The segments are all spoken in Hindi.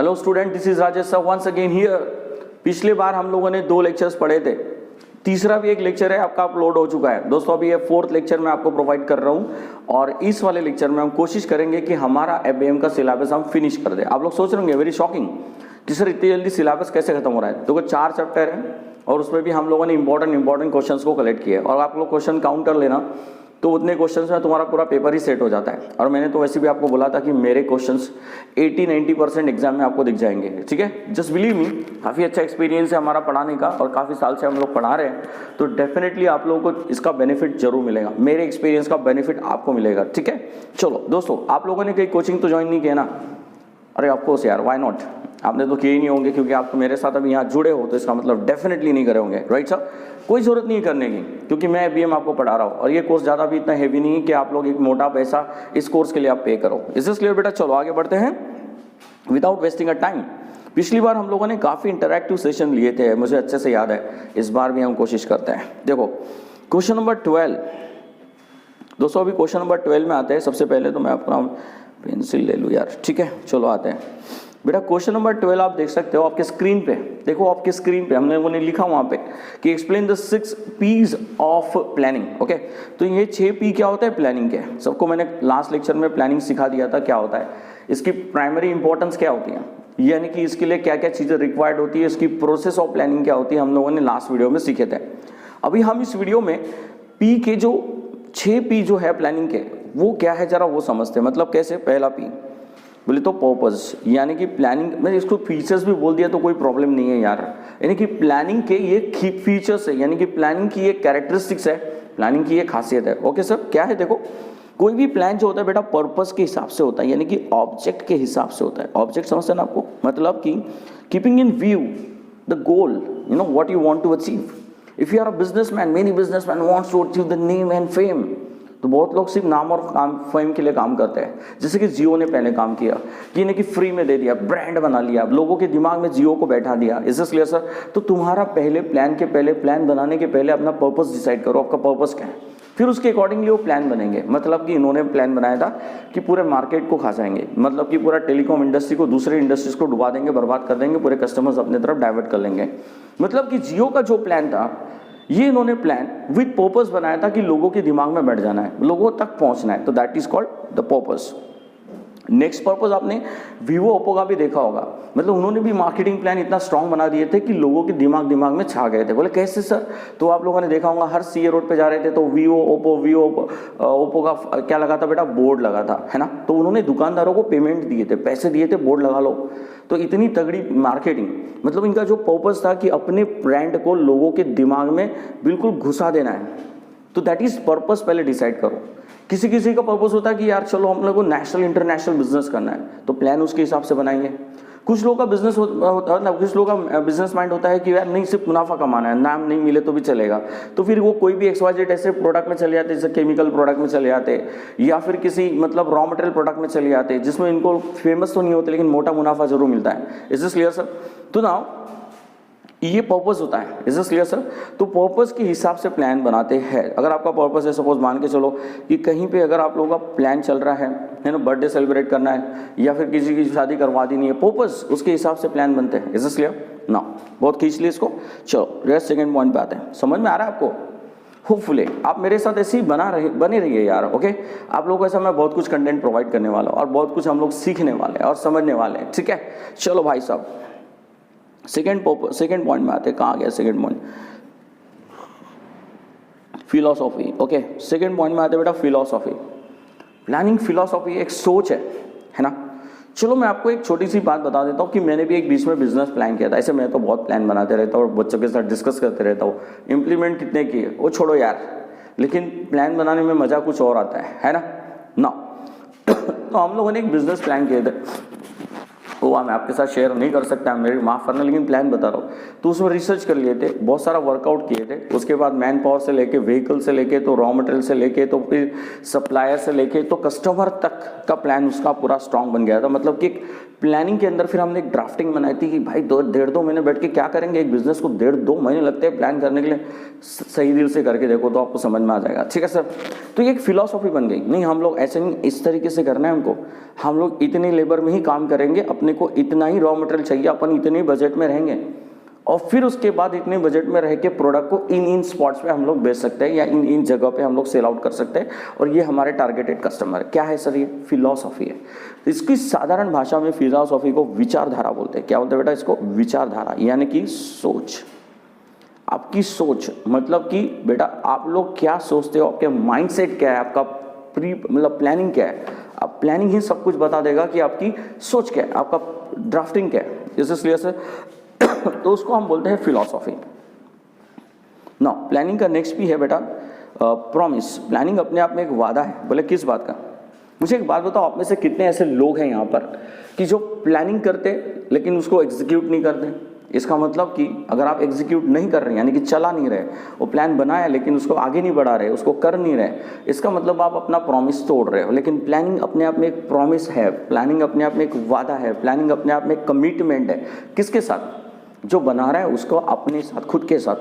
Hello student, this is Rajesh sir once again here. पिछले बार हम लोगों ने 2 लेक्चर्स पढ़े थे, तीसरा भी एक लेक्चर है आपका अपलोड हो चुका है दोस्तों। अभी ये 4th लेक्चर मैं आपको प्रोवाइड कर रहा हूँ और इस वाले लेक्चर में हम कोशिश करेंगे कि हमारा FAM का सिलेबस हम फिनिश कर दें। आप लोग सोच रहे होंगे वेरी शॉकिंग कि सर इतनी जल्दी सिलेबस कैसे खत्म हो रहा है। देखो 4 चैप्टर है और उसमें भी हम लोगों ने इंपॉर्टेंट क्वेश्चंस को कलेक्ट किया और आप लोग क्वेश्चन काउंट कर लेना तो उतने क्वेश्चंस में तुम्हारा पूरा पेपर ही सेट हो जाता है। और मैंने तो वैसे भी आपको बोला था कि मेरे क्वेश्चंस 80-90% एग्जाम में आपको दिख जाएंगे, ठीक है। जस्ट बिलीव मी, काफ़ी अच्छा एक्सपीरियंस है हमारा पढ़ाने का और काफ़ी साल से हम लोग पढ़ा रहे हैं, तो डेफिनेटली आप लोगों को इसका बेनिफिट जरूर मिलेगा, मेरे एक्सपीरियंस का बेनिफिट आपको मिलेगा, ठीक है। चलो दोस्तों, आप लोगों ने कहीं कोचिंग तो ज्वाइन नहीं किया ना? अरे ऑफकोर्स यार, वाई नॉट, आपने तो किए ही नहीं होंगे क्योंकि आप तो मेरे साथ अभी यहाँ जुड़े हो, तो इसका मतलब डेफिनेटली नहीं करे होंगे, राइट सर। कोई ज़रूरत नहीं है करने की क्योंकि मैं FBM आपको पढ़ा रहा हूँ और ये कोर्स ज़्यादा भी इतना हैवी नहीं है कि आप लोग एक मोटा पैसा इस कोर्स के लिए आप पे करो। इज दिस क्लियर बेटा? चलो आगे बढ़ते हैं विदाउट वेस्टिंग अ टाइम। पिछली बार हम लोगों ने काफ़ी इंटरैक्टिव सेशन लिए थे, मुझे अच्छे से याद है, इस बार भी हम कोशिश करते हैं। देखो क्वेश्चन नंबर 12 दोस्तों, अभी क्वेश्चन नंबर 12 में आते हैं। सबसे पहले तो मैं अपना पेंसिल ले लूँ यार, ठीक है। चलो आते हैं बेटा, क्वेश्चन नंबर 12 आप देख सकते हो आपके स्क्रीन पे। देखो आपके स्क्रीन पे हमने वो नहीं लिखा वहाँ पे कि explain the 6 P's of planning. Okay, तो ये 6 P क्या होता है प्लानिंग के? सबको मैंने लास्ट लेक्चर में प्लानिंग सिखा दिया था क्या होता है, इसकी प्राइमरी इंपॉर्टेंस क्या होती है, यानी कि इसके लिए क्या क्या चीज़ें रिक्वायर्ड होती है, इसकी प्रोसेस ऑफ प्लानिंग क्या होती है, हम लोगों ने लास्ट वीडियो में सीखे थे। अभी हम इस वीडियो में P के जो 6 P जो है प्लानिंग के, वो क्या है जरा वो समझते हैं। मतलब कैसे? पहला P बोले तो पर्पस, यानी कि प्लानिंग, मैंने इसको फीचर्स भी बोल दिया तो कोई प्रॉब्लम नहीं है यार, यानी कि प्लानिंग के ये की फीचर्स है, यानी कि प्लानिंग की ये कैरेक्टरिस्टिक्स है, प्लानिंग की ये खासियत है। ओके सर, क्या है? देखो कोई भी प्लान जो होता है बेटा पर्पस के हिसाब से होता है, यानी कि ऑब्जेक्ट के हिसाब से होता है। ऑब्जेक्ट समझते हैं ना आपको? मतलब कि keeping in view the goal, you know what you want to achieve. If you are a businessman, many businessman wants to achieve the name and fame, तो बहुत लोग सिर्फ नाम और काम फेम के लिए काम करते हैं। जैसे कि जियो ने पहले काम किया कि इन्हें कि फ्री में दे दिया, ब्रांड बना लिया, लोगों के दिमाग में जियो को बैठा दिया। Is this clear sir? तो तुम्हारा पहले प्लान बनाने के पहले अपना पर्पस डिसाइड करो, आपका पर्पस क्या है, फिर उसके अकॉर्डिंगली वो प्लान बनेंगे। मतलब कि इन्होंने प्लान बनाया था कि पूरे मार्केट को खा जाएंगे, मतलब कि पूरा टेलीकॉम इंडस्ट्री को दूसरे इंडस्ट्रीज को डुबा देंगे, बर्बाद कर देंगे, पूरे कस्टमर्स अपने तरफ डाइवर्ट कर लेंगे। मतलब कि जियो का जो प्लान था, ये इन्होंने प्लान विद पर्पस बनाया था कि लोगों के दिमाग में बैठ जाना है, लोगों तक पहुंचना है, तो that is called the purpose. Next purpose आपने वीवो ओप्पो का भी देखा होगा, मतलब उन्होंने भी मार्केटिंग प्लान इतना स्ट्रांग बना दिए थे कि लोगों के दिमाग में छा गए थे। बोले कैसे सर? तो आप लोगों ने देखा होगा हर CA रोड पे जा रहे थे तो वीवो ओप्पो का क्या लगा था बेटा? बोर्ड लगा था, है ना। तो उन्होंने दुकानदारों को पेमेंट दिए थे, पैसे दिए थे, बोर्ड लगा लो। तो इतनी तगड़ी मार्केटिंग, मतलब इनका जो पर्पस था कि अपने ब्रांड को लोगों के दिमाग में बिल्कुल घुसा देना है, तो दैट इज पर्पस पहले डिसाइड करो। किसी किसी का पर्पस होता है कि यार चलो हम लोग को नेशनल इंटरनेशनल बिजनेस करना है, तो प्लान उसके हिसाब से बनाएंगे। कुछ लोगों का बिजनेस होता है, कुछ लोगों का बिजनेस माइंड होता है कि यार नहीं सिर्फ मुनाफा कमाना है, नाम नहीं मिले तो भी चलेगा, तो फिर वो कोई भी XYZ ऐसे प्रोडक्ट में चले जाते, जैसे केमिकल प्रोडक्ट में चले जाते या फिर किसी मतलब रॉ मटेरियल प्रोडक्ट में चले जाते जिसमें इनको फेमस तो नहीं होते लेकिन मोटा मुनाफा जरूर मिलता है। Is this clear sir? तो नाउ ये पर्पस होता है। Is this clear sir? तो पर्पस के हिसाब से प्लान बनाते हैं। अगर आपका पर्पस है, सपोज मान के चलो कि कहीं पे अगर आप लोगों का प्लान चल रहा है ना, बर्थडे सेलिब्रेट करना है या फिर किसी की शादी करवा देनी है, पर्पस उसके हिसाब से प्लान बनते हैं। Is this clear? ना बहुत खींच लिया इसको। चलो रेस्ट सेकेंड पॉइंट पे आते हैं। समझ में आ रहा है आपको? होपफुली आप मेरे साथ ऐसे ही बने रहिए यार। ओके, आप लोगों को ऐसा मैं बहुत कुछ कंटेंट प्रोवाइड करने वाला हूँ और बहुत कुछ हम लोग सीखने वाले हैं और समझने वाले हैं, ठीक है। चलो भाई साहब, सेकेंड पॉइंट में आते हैं। कहाँ गया second point? Philosophy. Okay, second point में आते हैं बेटा फिलॉसॉफी। प्लानिंग फिलॉसॉफी एक सोच है ना। चलो मैं आपको एक छोटी सी बात बता देता हूँ कि मैंने भी एक बीच में बिजनेस प्लान किया था। ऐसे मैं तो बहुत प्लान बनाते रहता हूँ और बच्चों के साथ डिस्कस करते रहता हूँ, इम्प्लीमेंट कितने किए वो छोड़ो यार, लेकिन प्लान बनाने में मजा कुछ और आता है ना। तो हम लोगों ने एक बिजनेस प्लान किए थे, वो मैं आपके साथ शेयर नहीं कर सकता, मेरी माफ़ करना, लेकिन प्लान बता रहा हूँ। तो उसमें रिसर्च कर लिए थे, बहुत सारा वर्कआउट किए थे, उसके बाद मैन पावर से लेके, व्हीकल से लेके, तो रॉ मटेरियल से लेके, तो फिर सप्लायर से लेके, तो कस्टमर तक का प्लान उसका पूरा स्ट्रांग बन गया था। मतलब कि प्लानिंग के अंदर फिर हमने एक ड्राफ्टिंग बनाई थी कि भाई 1.5-2 महीने बैठ के क्या करेंगे, एक बिजनेस को 1.5-2 महीने लगते हैं प्लान करने के लिए। सही दिल से करके देखो तो आपको समझ में आ जाएगा, ठीक है सर। तो ये एक फिलॉसफी बन गई, नहीं हम लोग ऐसे नहीं, इस तरीके से करना है हमको, हम लोग इतनी लेबर में ही काम करेंगे, अपने अपने को इतना ही रॉ मटेरियल चाहिए, अपन इतने ही बजट में रहेंगे और फिर उसके बाद इतने बजट में रह के प्रोडक्ट को इन स्पॉट्स पे हम लोग बेच सकते हैं या इन जगह पे हम लोग सेल आउट कर सकते हैं और ये हमारे टारगेटेड कस्टमर है। क्या है सर? ये फिलॉसफी है। इसकी साधारण भाषा में फिलॉसफी को विचारधारा बोलते हैं। क्या बोलते हैं बेटा इसको? विचारधारा, यानी कि सोच। आपकी सोच मतलब कि बेटा आप लोग क्या सोचते हो, आपके माइंडसेट क्या है, आपका मतलब प्लानिंग क्या है। अब प्लानिंग ही सब कुछ बता देगा कि आपकी सोच क्या है, आपका ड्राफ्टिंग क्या है। इसलिए से तो उसको हम बोलते हैं फिलॉसफी। ना प्लानिंग का नेक्स्ट भी है बेटा प्रॉमिस। प्लानिंग अपने आप में एक वादा है। बोले किस बात का? मुझे एक बात बताओ, आप में से कितने ऐसे लोग हैं यहाँ पर कि जो प्लानिंग करते लेकिन उसको एग्जीक्यूट नहीं करते? इसका मतलब कि अगर आप एग्जीक्यूट नहीं कर रहे यानी कि चला नहीं रहे, वो प्लान बनाया लेकिन उसको आगे नहीं बढ़ा रहे, उसको कर नहीं रहे, इसका मतलब आप अपना प्रॉमिस तोड़ रहे हो। लेकिन प्लानिंग अपने आप में एक प्रॉमिस है, प्लानिंग अपने आप में एक वादा है, प्लानिंग अपने आप में एक कमिटमेंट है। किसके साथ? जो बना रहा है उसको अपने साथ, खुद के साथ,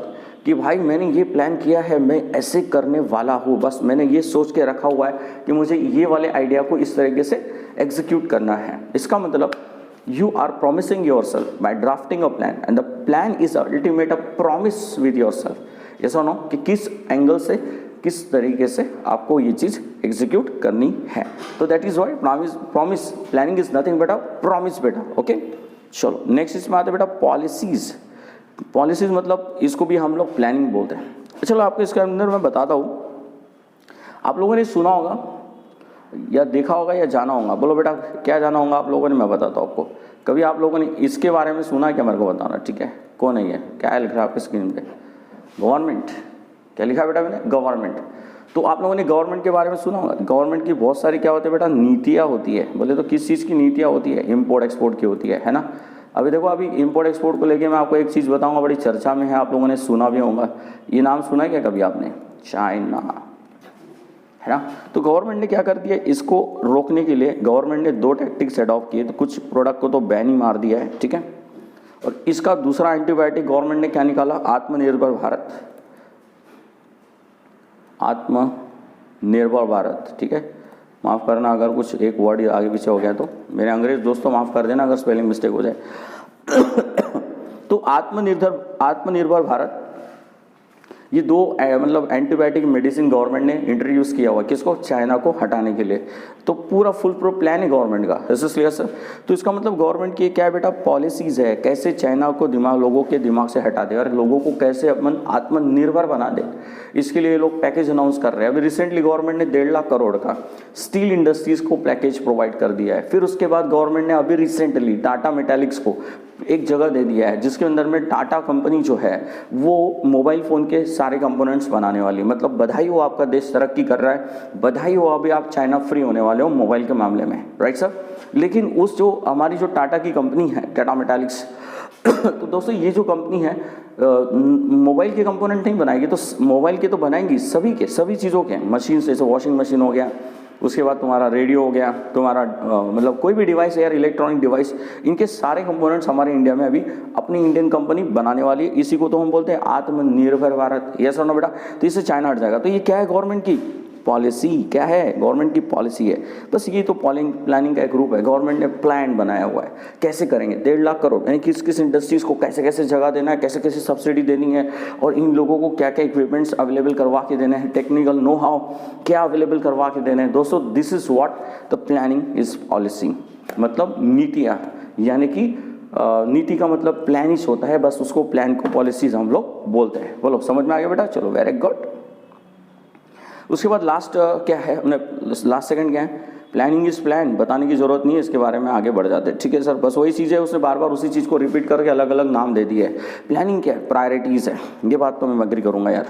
कि भाई मैंने ये प्लान किया है, मैं ऐसे करने वाला हूँ, बस मैंने ये सोच के रखा हुआ है कि मुझे ये वाले आइडिया को इस तरीके से एग्जीक्यूट करना है। इसका मतलब you are promising yourself by drafting a plan and the plan is ultimate a promise with yourself. yes or no? कि किस एंगल से, किस तरीके से आपको ये चीज़ एग्जीक्यूट करनी है। तो that is what promise. Planning is nothing but a promise बेटा। ओके चलो नेक्स्ट इसमें आते बेटा पॉलिसीज। पॉलिसीज मतलब इसको भी हम लोग प्लानिंग बोलते हैं। चलो आपको इसके अंदर मैं बताता हूँ। आप लोगों ने सुना होगा या देखा होगा या जाना होगा। बोलो बेटा क्या जाना होगा आप लोगों ने? मैं बताता हूँ आपको। कभी आप लोगों ने इसके बारे में सुना है क्या? मेरे को बताना, ठीक है? कौन है ये? क्या है लिख रहा है आपकी स्क्रीन पे? गवर्नमेंट। क्या लिखा है बेटा मैंने? गवर्नमेंट। तो आप लोगों ने गवर्नमेंट के बारे में सुना होगा। गवर्नमेंट की बहुत सारी क्या होती है बेटा? नीतियाँ होती है। बोले तो किस चीज़ की नीतियाँ होती है? इम्पोर्ट एक्सपोर्ट की होती है ना। अभी देखो, अभी इम्पोर्ट एक्सपोर्ट को लेके मैं आपको एक चीज़ बताऊँगा, बड़ी चर्चा में है, आप लोगों ने सुना भी होगा। ये नाम सुना है क्या कभी आपने? चाइना, है ना। तो गवर्नमेंट ने क्या कर दिया, इसको रोकने के लिए गवर्नमेंट ने 2 टैक्टिक्स अडॉप्ट किए। तो कुछ प्रोडक्ट को तो बैन ही मार दिया है, ठीक है। और इसका दूसरा एंटीबायोटिक गवर्नमेंट ने क्या निकाला? आत्मनिर्भर भारत। आत्मनिर्भर भारत, ठीक है। माफ़ करना अगर कुछ एक वर्ड आगे पीछे हो गया तो, मेरे अंग्रेज दोस्तों माफ़ कर देना अगर स्पेलिंग मिस्टेक हो जाए। तो आत्मनिर्भर भारत, ये 2 मतलब एंटीबायोटिक मेडिसिन गवर्नमेंट ने इंट्रोड्यूस किया हुआ। किसको? चाइना को हटाने के लिए। तो पूरा फुल प्रूफ प्लान है गवर्नमेंट का। इसलिए सर तो इसका मतलब गवर्नमेंट की क्या है बेटा? पॉलिसीज़ है, कैसे चाइना को लोगों के दिमाग से हटा दे और लोगों को कैसे अपन आत्मनिर्भर बना दे। इसके लिए लोग पैकेज अनाउंस कर रहे हैं। अभी रिसेंटली गवर्नमेंट ने 1.5 लाख करोड़ का स्टील इंडस्ट्रीज़ को पैकेज प्रोवाइड कर दिया है। फिर उसके बाद गवर्नमेंट ने अभी रिसेंटली टाटा मेटालिक्स को एक जगह दे दिया है, जिसके अंदर में टाटा कंपनी जो है वो मोबाइल फ़ोन के सारे कंपोनेंट्स बनाने वाली। मतलब बधाई हो, आपका देश तरक्की कर रहा है, बधाई हो, अभी आप चाइना फ्री होने वाले हो मोबाइल के मामले में, राइट सर। लेकिन उस जो हमारी जो टाटा की कंपनी है, टाटा मेटालिक्स, तो दोस्तों ये जो कंपनी है मोबाइल के कंपोनेंट नहीं बनाएगी, तो मोबाइल के तो बनाएंगी सभी चीज़ों के, मशीन से, जैसे वॉशिंग मशीन हो गया, उसके बाद तुम्हारा रेडियो हो गया, तुम्हारा मतलब कोई भी डिवाइस है यार, इलेक्ट्रॉनिक डिवाइस, इनके सारे कंपोनेंट्स हमारे इंडिया में अभी अपनी इंडियन कंपनी बनाने वाली है। इसी को तो हम बोलते हैं आत्मनिर्भर भारत। ये सर ना बेटा, तो इससे चाइना हट जाएगा। तो ये क्या है? गवर्नमेंट की पॉलिसी। क्या है? गवर्नमेंट की पॉलिसी है। बस ये तो प्लानिंग का एक रूप है। गवर्नमेंट ने प्लान बनाया हुआ है, कैसे करेंगे 1.5 लाख करोड़, यानी किस किस इंडस्ट्रीज़ को कैसे कैसे जगह देना है, कैसे कैसे सब्सिडी देनी है, और इन लोगों को क्या क्या इक्विपमेंट्स अवेलेबल करवा के देने हैं, टेक्निकल नो हाउ क्या अवेलेबल करवा के देने हैं। दोस्तों this is what the planning is policy. मतलब नीतियाँ, यानी कि नीति का मतलब प्लान ही होता है, बस उसको प्लान को पॉलिसीज हम लोग बोलते हैं। बोलो समझ में आ गया बेटा? चलो वेरी गुड। उसके बाद लास्ट क्या है, हमने लास्ट सेकंड क्या है? Planning is plan. बताने की जरूरत नहीं है, इसके बारे में आगे बढ़ जाते हैं, ठीक है सर। बस वही चीज़ है, उसने बार बार उसी चीज़ को रिपीट करके अलग अलग नाम दे दिया है। प्लानिंग क्या है? प्रायोरिटीज़ है। ये बात तो मैं एग्री करूँगा यार,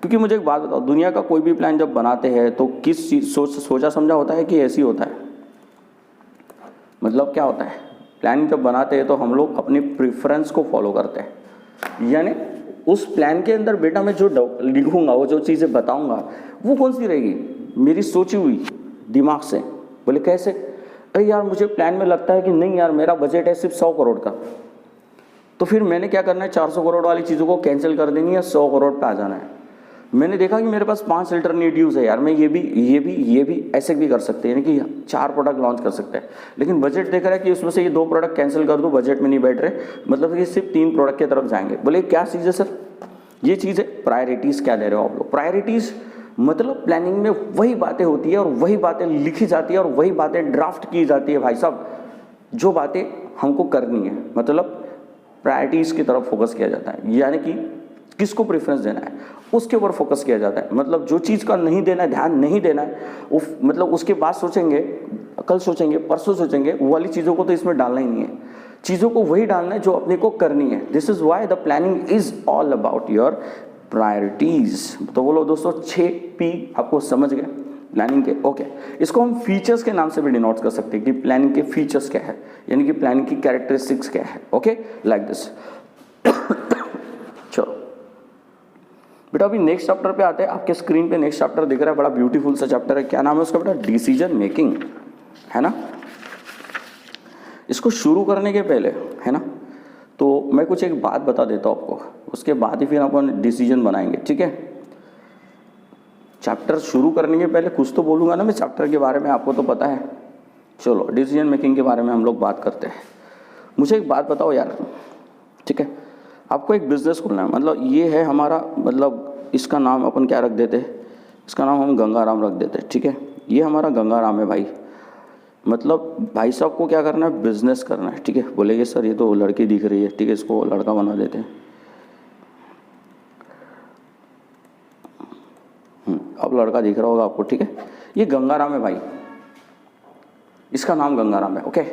क्योंकि मुझे एक बात बताओ, दुनिया का कोई भी प्लान जब बनाते हैं तो किस चीज़ सोचा समझा होता है कि ऐसी होता है? मतलब क्या होता है? प्लान जब बनाते हैं तो हम लोग अपनी प्रेफरेंस को फॉलो करते हैं, यानी उस प्लान के अंदर बेटा मैं जो लिखूंगा, वो जो चीज़ें बताऊंगा, वो कौन सी रहेगी? मेरी सोची हुई दिमाग से। बोले कैसे? अरे यार मुझे प्लान में लगता है कि नहीं यार मेरा बजट है सिर्फ 100 करोड़ का, तो फिर मैंने क्या करना है, 400 करोड़ वाली चीज़ों को कैंसिल कर देनी है, 100 करोड़ पे आ जाना है। मैंने देखा कि मेरे पास 5 अल्टरनेटिव्स है यार, मैं ये भी ऐसे भी कर सकते हैं, यानी कि 4 प्रोडक्ट लॉन्च कर सकते हैं, लेकिन बजट देख रहा है कि उसमें से ये 2 प्रोडक्ट कैंसिल कर दूं, बजट में नहीं बैठ रहे, मतलब कि सिर्फ 3 प्रोडक्ट की तरफ जाएंगे। बोले क्या चीज़ है सर? ये चीज़ है प्रायोरिटीज़। क्या दे रहे हो आप लोग? प्रायोरिटीज़ मतलब प्लानिंग में वही बातें होती है और वही बातें लिखी जाती है और वही बातें ड्राफ्ट की जाती है भाई साहब, जो बातें हमको करनी है, मतलब प्रायोरिटीज़ की तरफ फोकस किया जाता है, यानी कि किसको प्रेफरेंस देना है उसके ऊपर फोकस किया जाता है। मतलब जो चीज़ का नहीं देना है, ध्यान नहीं देना है, वो मतलब उसके बाद सोचेंगे, कल सोचेंगे, परसों सोचेंगे, वो वाली चीज़ों को तो इसमें डालना ही नहीं है, चीज़ों को वही डालना है जो अपने को करनी है। This is why the planning is all about your priorities. तो बोलो दोस्तों 6P आपको समझ गए प्लानिंग के? ओके, इसको हम फीचर्स के नाम से भी डिनोट कर सकते हैं कि प्लानिंग के फीचर्स क्या है, यानी कि प्लानिंग की कैरेक्टरिस्टिक्स क्या है। Okay, like this. चलो बेटा अभी नेक्स्ट चैप्टर पे आते हैं। आपके स्क्रीन पे नेक्स्ट चैप्टर दिख रहा है, बड़ा ब्यूटीफुल सा चैप्टर है। क्या नाम है उसका बेटा? डिसीजन मेकिंग, है ना। इसको शुरू करने के पहले, है ना, तो मैं कुछ एक बात बता देता हूँ आपको, उसके बाद ही फिर अपन डिसीजन बनाएंगे, ठीक है। चैप्टर शुरू करने के पहले कुछ तो बोलूँगा ना मैं चैप्टर के बारे में, आपको तो पता है। चलो डिसीजन मेकिंग के बारे में हम लोग बात करते हैं। मुझे एक बात बताओ यार, ठीक है, आपको एक बिजनेस खोलना है, मतलब ये है हमारा, मतलब इसका नाम अपन क्या रख देते हैं, इसका नाम हम गंगाराम रख देते हैं, ठीक है। ये हमारा गंगाराम है भाई, मतलब भाई साहब को क्या करना है? बिजनेस करना है, ठीक है। बोलेंगे सर ये तो लड़की दिख रही है, ठीक है, इसको लड़का बना देते हैं। अब लड़का दिख रहा होगा आपको, ठीक है। ये गंगाराम है भाई, इसका नाम गंगाराम है, ओके।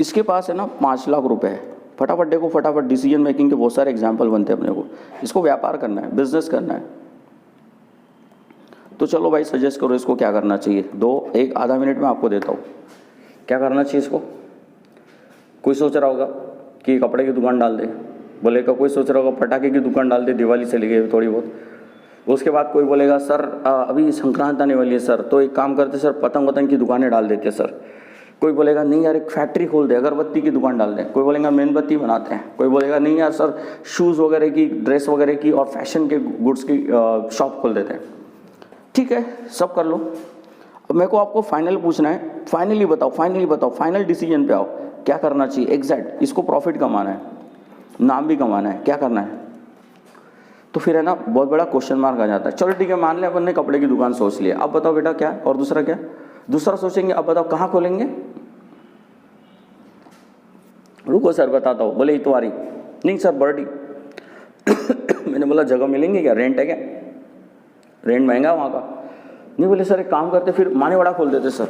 इसके पास है ना 5 लाख रुपए है। फटाफट देखो, फटाफट डिसीजन मेकिंग के बहुत सारे एग्जाम्पल बनते हैं अपने को। इसको व्यापार करना है, बिजनेस करना है, तो चलो भाई सजेस्ट करो इसको क्या करना चाहिए। एक आधा मिनट में आपको देता हूँ। क्या करना चाहिए इसको? कोई सोच रहा होगा कि कपड़े की दुकान डाल दे, बोलेगा। कोई सोच रहा होगा पटाखे की दुकान डाल दे, दिवाली चली गई थोड़ी बहुत। उसके बाद कोई बोलेगा सर अभी संक्रांत आने वाली है सर, तो एक काम करते सर पतंग की दुकानें डाल देते सर। कोई बोलेगा नहीं यार एक फैक्ट्री खोल दे, अगरबत्ती की दुकान डाल दें। कोई बोलेगा मेणबत्ती बनाते हैं। कोई बोलेगा नहीं यार सर शूज़ वगैरह की, ड्रेस वगैरह की और फैशन के गुड्स की शॉप खोल देते हैं। ठीक है, सब कर लो। अब मेरे को आपको फाइनल पूछना है, फाइनली बताओ, फाइनल डिसीजन पे आओ, क्या करना चाहिए एग्जैक्ट। इसको प्रॉफिट कमाना है, नाम भी कमाना है, क्या करना है? तो फिर है ना बहुत बड़ा क्वेश्चन मार्क आ जाता है। चलो ठीक है, मान लिया अपन ने कपड़े की दुकान सोच लिया, अब बताओ बेटा क्या, और दूसरा क्या? दूसरा सोचेंगे, अब बताओ कहाँ खोलेंगे? रुको सर बताता हूँ। बोले इतवारी, नहीं सर बर्डी। मैंने बोला जगह मिलेंगे क्या, रेंट है क्या? रेंट महंगा है वहाँ का। नहीं, बोले सर एक काम करते फिर मानेवाड़ा खोल देते सर,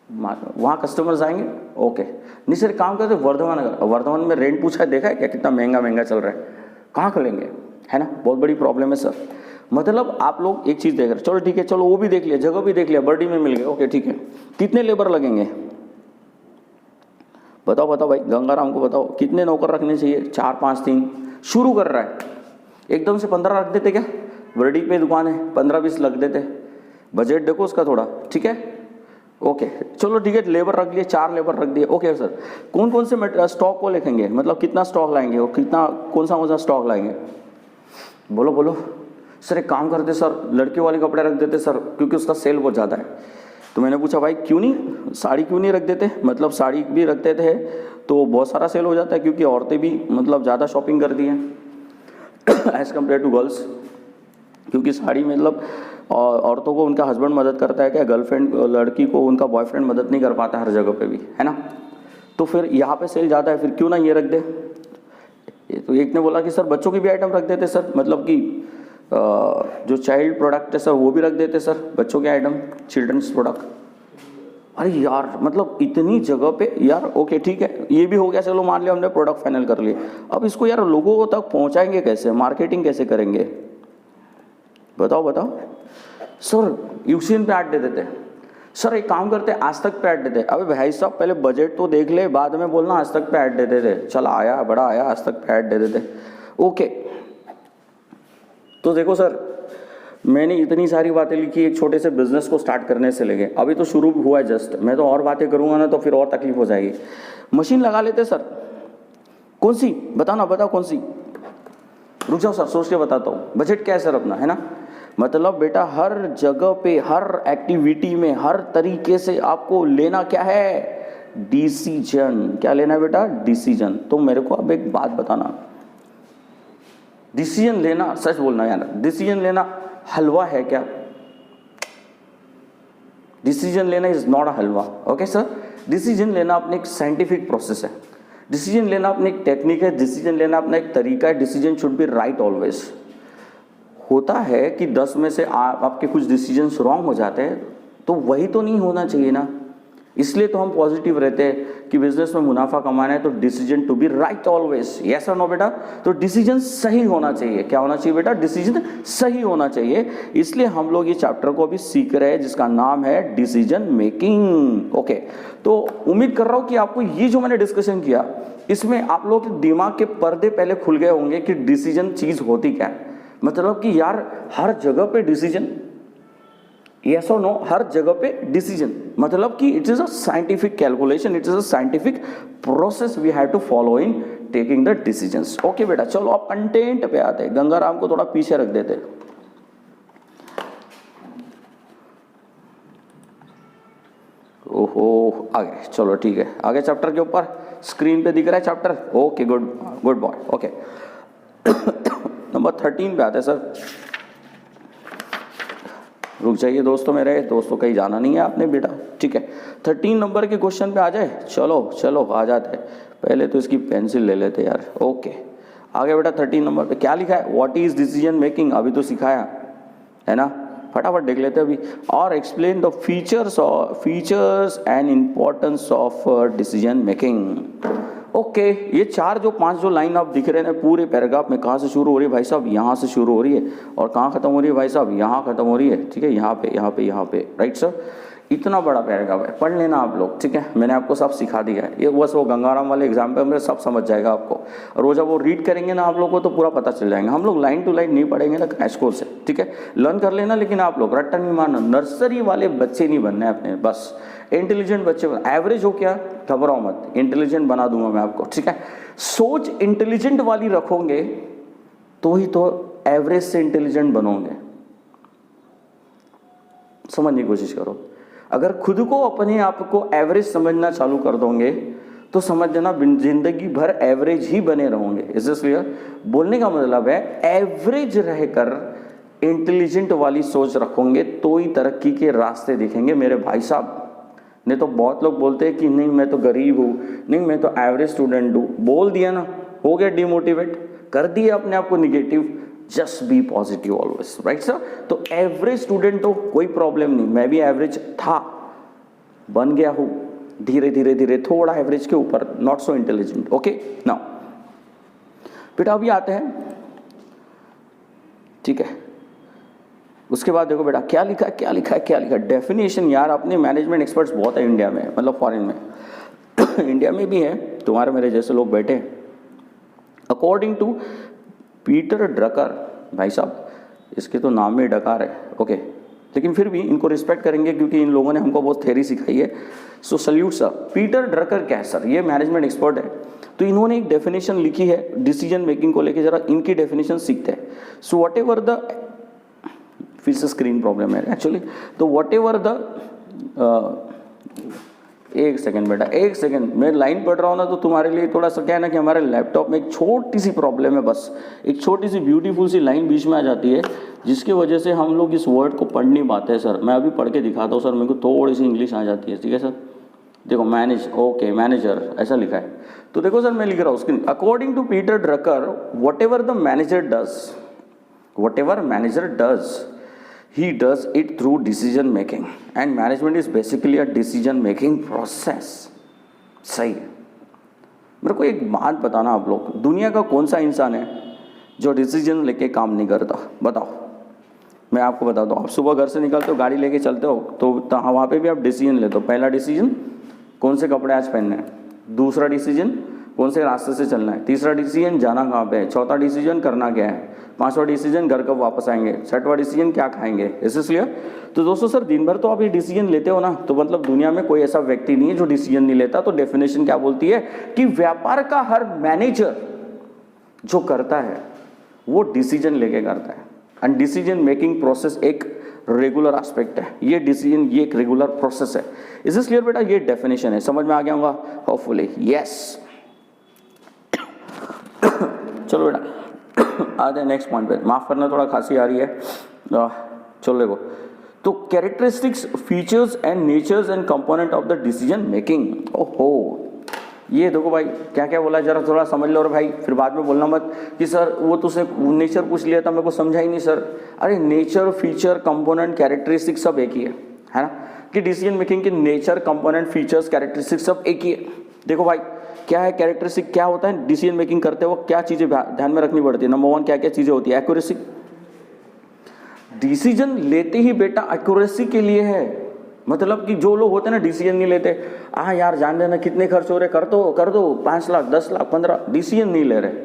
वहाँ कस्टमर्स आएंगे। ओके, नहीं सर एक काम करते वर्धमान नगर। वर्धमान में रेंट पूछा है, देखा है क्या कितना महंगा चल रहा है, कहाँ खोलेंगे? है ना, बहुत बड़ी प्रॉब्लम है सर। मतलब आप लोग एक चीज़ देख रहे, चलो ठीक है, चलो वो भी देख लिया, जगह भी देख लिया, बर्डी में मिल गया, ओके ठीक है। कितने लेबर लगेंगे बताओ भाई, गंगाराम को बताओ कितने नौकर रखने चाहिए? 4 5 3। शुरू कर रहा है, एकदम से 15 रख देते क्या? बर्डी पे दुकान है, 15 20 लग देते। बजट देखो उसका थोड़ा, ठीक है। ओके चलो ठीक है, लेबर रख लिए, 4 लेबर रख दिए। ओके सर, कौन से स्टॉक को लिखेंगे, मतलब कितना स्टॉक लाएंगे और कितना कौन सा स्टॉक लाएंगे? बोलो सर एक काम करते सर, लड़कियों वाले कपड़े रख देते सर, क्योंकि उसका सेल बहुत ज़्यादा है। तो मैंने पूछा भाई क्यों नहीं, साड़ी क्यों नहीं रख देते? मतलब साड़ी भी रख देते हैं तो बहुत सारा सेल हो जाता है, क्योंकि औरतें भी मतलब ज़्यादा शॉपिंग करती हैं एज़ कम्पेयर टू गर्ल्स। क्योंकि साड़ी मतलब औरतों को उनका हस्बैंड मदद करता है क्या, गर्लफ्रेंड लड़की को उनका बॉयफ्रेंड मदद नहीं कर पाता हर जगह पे भी, है ना। तो फिर यहाँ पे सेल ज़्यादा है, फिर क्यों ना ये रख दे। तो एक ने बोला कि सर बच्चों की भी आइटम रख देते सर, मतलब कि जो चाइल्ड प्रोडक्ट है सर वो भी रख देते सर, बच्चों के आइटम, चिल्ड्रंस प्रोडक्ट। अरे यार मतलब इतनी जगह पे यार, ओके ठीक है ये भी हो गया, चलो मान लिया हमने प्रोडक्ट फाइनल कर लिए। अब इसको यार लोगों तक पहुँचाएंगे कैसे, मार्केटिंग कैसे करेंगे? बताओ सर यूसीएन पे ऐड दे देते, सर एक काम करते आज तक पे ऐड देते। अबे भाई साहब पहले बजट तो देख ले, बाद में बोलना आज तक पे ऐड दे देते। चल आया बड़ा आया, आज तक पे ऐड दे देते। ओके तो देखो सर, मैंने इतनी सारी बातें लिखी एक छोटे से बिजनेस को स्टार्ट करने से लेके, अभी तो शुरू हुआ है जस्ट, मैं तो और बातें करूंगा ना तो फिर और तकलीफ हो जाएगी। मशीन लगा लेते सर, कौन सी बताओ कौन सी? रुक जाओ सर, सोच के बताता हूँ। बजट क्या है सर अपना, है ना? मतलब बेटा हर जगह पे, हर एक्टिविटी में, हर तरीके से आपको लेना क्या है? डिसीजन। क्या लेना है बेटा? डिसीजन। तो मेरे को अब एक बात बताना, डिसीजन लेना, सच बोलना यार, डिसीजन लेना हलवा है क्या? डिसीजन लेना is not a halwa, okay sir? Decision लेना अपने एक साइंटिफिक प्रोसेस है, डिसीजन लेना अपनी एक टेक्निक है, डिसीजन लेना अपना एक तरीका है। Decision should be right always. होता है कि 10 में से आपके कुछ डिसीजंस रॉन्ग हो जाते हैं, तो वही तो नहीं होना चाहिए ना। इसलिए तो हम पॉजिटिव रहते हैं कि बिजनेस में मुनाफा कमाना है तो decision to be right always. Yes और नो बेटा? तो डिसीजन सही होना चाहिए। क्या होना चाहिए बेटा? डिसीजन सही होना चाहिए। इसलिए हम लोग ये चैप्टर को अभी सीख रहे हैं जिसका नाम है डिसीजन मेकिंग। ओके, तो उम्मीद कर रहा हूं कि आपको ये जो मैंने डिस्कशन किया इसमें आप लोग के दिमाग के पर्दे पहले खुल गए होंगे कि डिसीजन चीज होती क्या है। मतलब कि यार हर जगह पे डिसीजन, यस और नो, हर जगह पे डिसीजन, मतलब कि it is a scientific calculation, it is a scientific process we have to follow in taking the decisions. Okay बेटा, चलो आप कंटेंट पे आते हैं। गंगाराम को थोड़ा पीछे रख देते। ओहो, आगे चलो, ठीक है, आगे चैप्टर के ऊपर स्क्रीन पे दिख रहा है chapter. Okay, good good boy. Okay, number 13 पे आते हैं सर। रुक जाइए दोस्तों, मेरे दोस्तों कहीं जाना नहीं है आपने बेटा, ठीक है? 13 नंबर के क्वेश्चन पे आ जाए। चलो चलो आ जाते हैं। पहले तो इसकी पेंसिल ले लेते यार। ओके, आगे बेटा 13 नंबर पे क्या लिखा है? What is decision making? अभी तो सिखाया है ना, फटाफट देख लेते हैं अभी। और explain the features and importance of decision making. Okay, ये 4 जो 5 जो लाइन आप दिख रहे हैं पूरे पैराग्राफ में, कहाँ से शुरू हो रही है भाई साहब? यहाँ से शुरू हो रही है। और कहाँ खत्म हो रही है भाई साहब? यहाँ खत्म हो रही है, ठीक है? यहाँ पे, यहाँ पे, यहाँ पे, राइट सर? इतना बड़ा पैराग्राफ है, पढ़ लेना आप लोग, ठीक है? मैंने आपको सब सिखा दिया है। ये बस वो गंगाराम वाले एग्जाम्पल में सब समझ जाएगा आपको। और वो जब वो रीड करेंगे ना आप लोग को तो पूरा पता चल जाएगा। हम लोग लाइन टू लाइन नहीं पढ़ेंगे ना क्रैश कोर्स से, ठीक है? लर्न कर लेना, लेकिन आप लोग रट्टा नहीं मारना। नर्सरी वाले बच्चे नहीं बनना है अपने, बस इंटेलिजेंट बच्चे बन। एवरेज हो क्या, घबराओ मत, इंटेलिजेंट बना दूंगा मैं आपको, ठीक है? सोच इंटेलिजेंट वाली रखोगे तो ही तो एवरेज से इंटेलिजेंट बनोगे। समझने की कोशिश करो। अगर खुद को, अपने आप को एवरेज समझना चालू कर दोगे तो समझ लेना जिंदगी भर एवरेज ही बने रहोगे। Is this clear? बोलने का मतलब है एवरेज रहकर इंटेलिजेंट वाली सोच रखोगे तो ही तरक्की के रास्ते दिखेंगे मेरे भाई साहब। नहीं तो बहुत लोग बोलते हैं कि नहीं मैं तो गरीब हूँ, नहीं मैं तो एवरेज स्टूडेंट हूँ, बोल दिया ना, हो गया डिमोटिवेट, कर दिया अपने आप को negative. Just be positive always, right sir? तो एवरेज स्टूडेंट हो कोई प्रॉब्लम नहीं, मैं भी एवरेज था, बन गया हूँ धीरे धीरे धीरे, थोड़ा एवरेज के ऊपर, not so intelligent. Okay, now बेटा अभी आते हैं, ठीक है? उसके बाद देखो बेटा क्या लिखा है, क्या लिखा है, क्या लिखा है? डेफिनेशन यार, अपने मैनेजमेंट एक्सपर्ट्स बहुत है इंडिया में, मतलब फॉरेन में इंडिया में भी है, तुम्हारे मेरे जैसे लोग बैठे हैं। अकॉर्डिंग टू पीटर ड्रकर, भाई साहब इसके तो नाम में डकार है, ओके, लेकिन फिर भी इनको रिस्पेक्ट करेंगे क्योंकि इन लोगों ने हमको बहुत थ्योरी सिखाई है। सो सल्यूट सर। पीटर ड्रकर क्या है सर? ये मैनेजमेंट एक्सपर्ट है, तो इन्होंने एक डेफिनेशन लिखी है डिसीजन मेकिंग को लेके, जरा इनकी डेफिनेशन सीखते हैं। सो वट एवर द, फिर से स्क्रीन प्रॉब्लम है एक्चुअली, तो वट एवर द, एक सेकंड बेटा, एक सेकंड, मैं लाइन पढ़ रहा हूँ ना तो तुम्हारे लिए थोड़ा सा क्या है ना कि हमारे लैपटॉप में एक छोटी सी प्रॉब्लम है, बस एक छोटी सी ब्यूटीफुल सी लाइन बीच में आ जाती है जिसकी वजह से हम लोग इस वर्ड को पढ़ नहीं पाते हैं सर। मैं अभी पढ़ के दिखाता हूँ सर, मेरे को थोड़ी सी इंग्लिश आ जाती है, ठीक है सर? देखो मैनेज, ओके, मैनेजर ऐसा लिखा है, तो देखो सर मैं लिख रहा हूँ screen. According to Peter Drucker, whatever the manager does, whatever manager does, he does it through decision making and management is basically a decision making process। सही है। मेरे को एक बात बताना आप लोग, दुनिया का कौन सा इंसान है जो डिसीजन लेके काम नहीं करता? बताओ, मैं आपको बताता हूँ। आप सुबह घर से निकलते हो, गाड़ी लेके चलते हो, तो वहाँ पे भी आप डिसीजन लेते हो। पहला डिसीजन कौन से कपड़े आज पहनने हैं, दूसरा डिसीजन कौन से रास्ते से चलना है, तीसरा डिसीजन जाना कहाँ पे है, चौथा डिसीजन करना क्या है, पांचवा डिसीजन घर कब वापस आएंगे, छठवां डिसीजन क्या खाएंगे। इसलिए तो दोस्तों सर दिन भर तो आप ये डिसीजन लेते हो ना, तो मतलब दुनिया में कोई ऐसा व्यक्ति नहीं है जो डिसीजन नहीं लेता। तो डेफिनेशन क्या बोलती है कि व्यापार का हर मैनेजर जो करता है वो डिसीजन लेके करता है। एंड डिसीजन मेकिंग प्रोसेस एक रेगुलर एस्पेक्ट है, ये डिसीजन ये एक रेगुलर प्रोसेस है। इज दिस क्लियर बेटा? ये डेफिनेशन है, समझ में आ गया होगा होपफुली। यस चलो बेटा आते हैं नेक्स्ट पॉइंट पे। माफ करना थोड़ा खांसी आ रही है, चलो देखो। तो characteristics, features and natures and component of the decision making. ओहो, ये देखो भाई क्या क्या बोला, जरा थोड़ा समझ लो। और भाई फिर बाद में बोलना मत कि सर वो तुझसे नेचर पूछ लिया था, मेरे को समझा ही नहीं सर। अरे नेचर, फीचर, कंपोनेंट, कैरेक्टरिस्टिक सब एक ही है ना, कि डिसीजन मेकिंग के नेचर, कंपोनेंट, फीचर्स, कैरेक्टरिस्टिक सब एक ही है। देखो भाई क्या है कैरेक्टरिस्टिक, क्या होता है डिसीजन मेकिंग करते वक्त क्या चीजें ध्यान में रखनी पड़ती है। नंबर 1 क्या क्या चीजें होती है? एक्यूरेसी। डिसीजन लेते ही बेटा एक्यूरेसी के लिए है। मतलब कि जो लोग होते हैं ना डिसीजन नहीं लेते, यार जान देना कितने खर्च हो रहे, कर दो 5 लाख 10 लाख 15, डिसीजन नहीं ले रहे।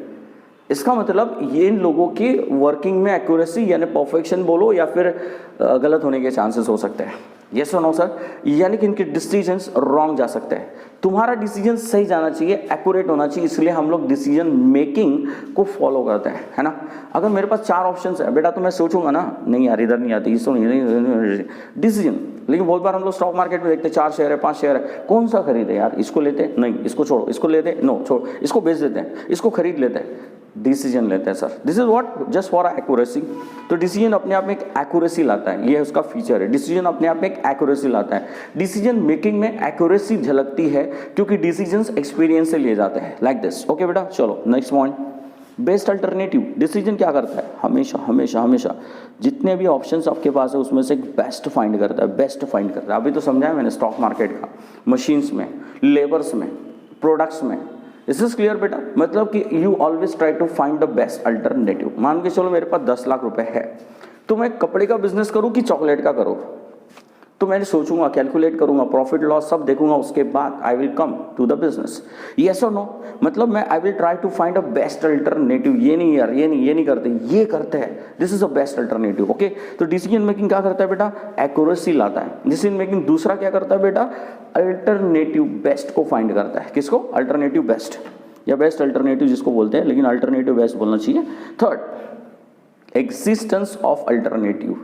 इसका मतलब ये इन लोगों की वर्किंग में एक्यूरेसी यानी परफेक्शन बोलो या फिर गलत होने के चांसेस हो सकते हैं। यस और नो सर? यानी कि इनके डिसीजंस रॉन्ग जा सकते हैं। तुम्हारा डिसीजन सही जाना चाहिए, एक्यूरेट होना चाहिए, इसलिए हम लोग डिसीजन मेकिंग को फॉलो करते हैं, है ना। अगर मेरे पास 4 ऑप्शंस है बेटा तो मैं सोचूंगा ना, नहीं यार इधर नहीं आती, इसको नहीं, डिसीजन। लेकिन बहुत बार हम लोग स्टॉक मार्केट में देखते हैं 4 शेयर है 5 शेयर है, कौन सा खरीदे यार, इसको लेते नहीं, इसको छोड़ो, इसको लेते नो छोड़ो, इसको बेच देते हैं, इसको खरीद लेते हैं, डिसीजन लेते हैं sir. This is what just for accuracy. तो डिसीजन अपने आप में एक एक्यूरेसी लाता है, ये उसका फीचर है। डिसीजन अपने आप में एक एक्यूरेसी लाता है। डिसीजन मेकिंग में एक्यूरेसी झलकती है क्योंकि डिसीजंस एक्सपीरियंस से लिए जाते हैं, लाइक दिस। ओके बेटा चलो next point, best alternative. Decision क्या करता है? हमेशा हमेशा हमेशा जितने भी ऑप्शंस आपके पास है उसमें से एक बेस्ट फाइंड करता है, बेस्ट फाइंड करता है। अभी तो समझाया मैंने स्टॉक मार्केट का, मशीन्स में, लेबर्स में, प्रोडक्ट्स में। इस इज क्लियर बेटा? मतलब कि you always try to find the best alternative. मान के चलो मेरे पास 10 लाख रुपए है, तो मैं कपड़े का बिजनेस करूं कि चॉकलेट का करूं? तो मैंने सोचूंगा, कैलकुलेट करूंगा, प्रॉफिट लॉस सब देखूंगा, उसके बाद I will come to the business. Yes और नो? मतलब मैं I will try to find a best alternative. ये नहीं यार, ये नहीं करते, ये करते हैं, this is a best alternative. Okay, तो डिसीजन मेकिंग क्या करता है बेटा? एक्यूरेसी लाता है डिसीजन मेकिंग। दूसरा क्या करता है बेटा? अल्टरनेटिव बेस्ट को फाइंड करता है। किसको? अल्टरनेटिव बेस्ट या बेस्ट अल्टरनेटिव जिसको बोलते हैं, लेकिन अल्टरनेटिव बेस्ट बोलना चाहिए। Third, existence of alternative.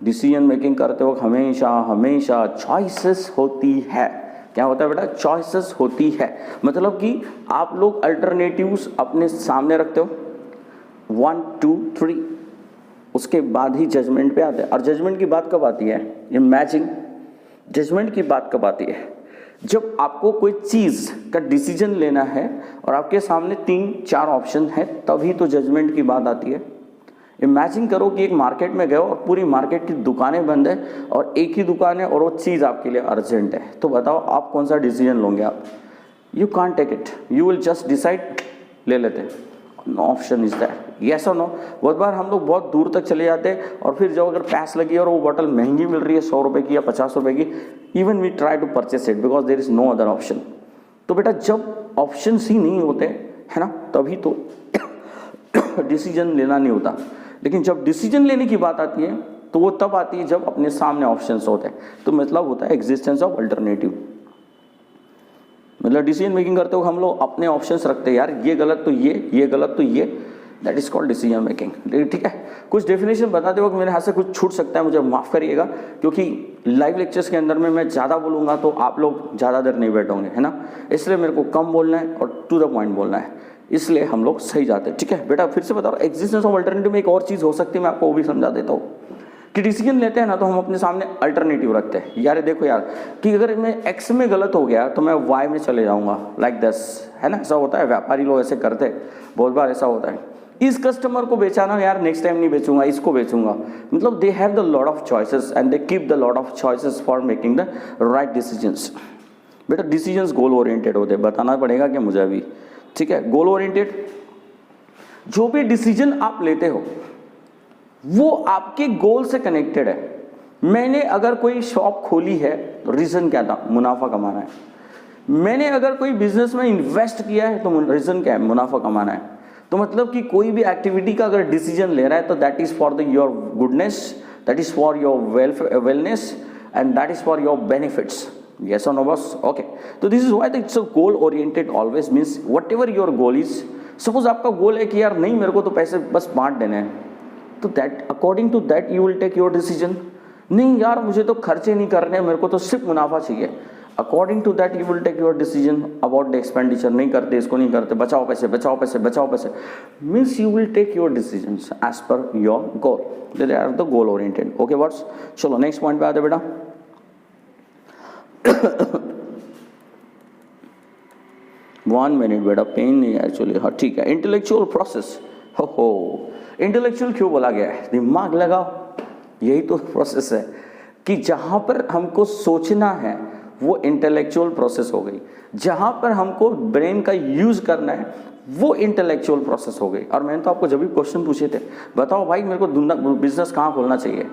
Decision making करते वक्त हमेशा हमेशा चॉइसेस होती है। क्या होता है बेटा? चॉइसेस होती है। मतलब कि आप लोग अल्टरनेटिव्स अपने सामने रखते हो 1 2 3, उसके बाद ही जजमेंट पे आते हैं। और जजमेंट की बात कब आती है? ये मैचिंग। जजमेंट की बात कब आती है? जब आपको कोई चीज का डिसीजन लेना है और आपके सामने 3-4 ऑप्शन है, तभी तो जजमेंट की बात आती है। इमेजिन करो कि एक मार्केट में गए और पूरी मार्केट की दुकानें बंद है और एक ही दुकान है और वो चीज़ आपके लिए अर्जेंट है, तो बताओ आप कौन सा डिसीजन लोगे? आप you can't take it, you will just decide ले लेते हैं। No option is that. Yes और नो? बहुत बार हम लोग बहुत दूर तक चले जाते हैं और फिर जब अगर पैस लगी और वो बोतल महंगी मिल रही है 100 रुपये की या 50 रुपये की, even we try to purchase it because there is no other option. तो बेटा जब ऑप्शन ही नहीं होते है ना, तभी तो डिसीजन लेना नहीं होता। लेकिन जब डिसीजन लेने की बात आती है तो वो तब आती है जब अपने सामने ऑप्शंस होते हैं। तो मतलब होता है एग्जिस्टेंस ऑफ अल्टरनेटिव। मतलब डिसीजन मेकिंग करते हो हम लोग अपने ऑप्शंस रखते हैं, यार ये गलत तो ये गलत तो ये, that is called decision making. ठीक है, कुछ डेफिनेशन बताते वक्त मेरे हाथ से कुछ छूट सकता है, मुझे माफ करिएगा, क्योंकि लाइव लेक्चर्स के अंदर में मैं ज़्यादा बोलूँगा तो आप लोग ज़्यादा देर नहीं बैठोगे, है ना। इसलिए मेरे को कम बोलना है और टू द पॉइंट बोलना है, इसलिए हम लोग सही जाते हैं। ठीक है बेटा, फिर से बता रहा हूँ, एग्जिस्टेंस ऑफ अल्टरनेटिव में एक और चीज़ हो सकती है, मैं आपको वो भी समझा देता हूँ कि डिसीजन लेते हैं ना तो हम अपने सामने अल्टरनेटिव रखते हैं। यार देखो यार कि अगर मैं एक्स में गलत हो गया तो मैं वाई में चले जाऊंगा, लाइक दिस, है ना। ऐसा होता है, व्यापारी लोग ऐसे करते हैं, बहुत बार ऐसा होता है। इस कस्टमर को बेचा ना यार, नेक्स्ट टाइम नहीं बेचूंगा, इसको बेचूंगा। मतलब they have the lot of choices and they keep the lot of choices for making the right decisions. बेटा डिसीजंस गोल ओरिएंटेड होते हैं, बताना पड़ेगा कि मुझे अभी, ठीक है। गोल ओरिएंटेड, जो भी डिसीजन आप लेते हो वो आपके गोल से कनेक्टेड है। मैंने अगर कोई शॉप खोली है तो रीजन क्या था? मुनाफा कमाना है। मैंने अगर कोई बिजनेस में इन्वेस्ट किया है तो रीजन क्या है? मुनाफा कमाना है। तो मतलब कि कोई भी एक्टिविटी का अगर डिसीजन ले रहा है तो that is for the your goodness, that is for your wellness and that is for your benefits. Yes or no boss? Okay, so this is why it's a goal oriented always, means whatever your goal is, suppose आपका गोल है कि यार नहीं मेरे को तो पैसे बस बांट देने हैं, तो that according to that you will take your decision. नहीं यार मुझे तो खर्चे नहीं करने, मेरे को तो सिर्फ मुनाफा चाहिए, according to that you will take your decision about the expenditure. नहीं करते, इसको नहीं करते, बचाओ पैसे बचाओ पैसे बचाओ पैसे, means you will take your decision as per your goal, they are the goal oriented. Okay words, चलो नेक्स्ट पॉइंट पे आते बेटा। 1 मिनट बेटा, पेन नहीं एक्चुअली, हाँ ठीक है। इंटेलेक्चुअल प्रोसेस, हो इंटेलेक्चुअल क्यों बोला गया है, दिमाग लगाओ, यही तो प्रोसेस है कि जहां पर हमको सोचना है वो इंटेलेक्चुअल प्रोसेस हो गई, जहां पर हमको ब्रेन का यूज करना है वो इंटेलेक्चुअल प्रोसेस हो गई। और मैंने तो आपको जब भी क्वेश्चन पूछे थे, बताओ भाई मेरे को बिजनेस कहाँ खोलना चाहिए,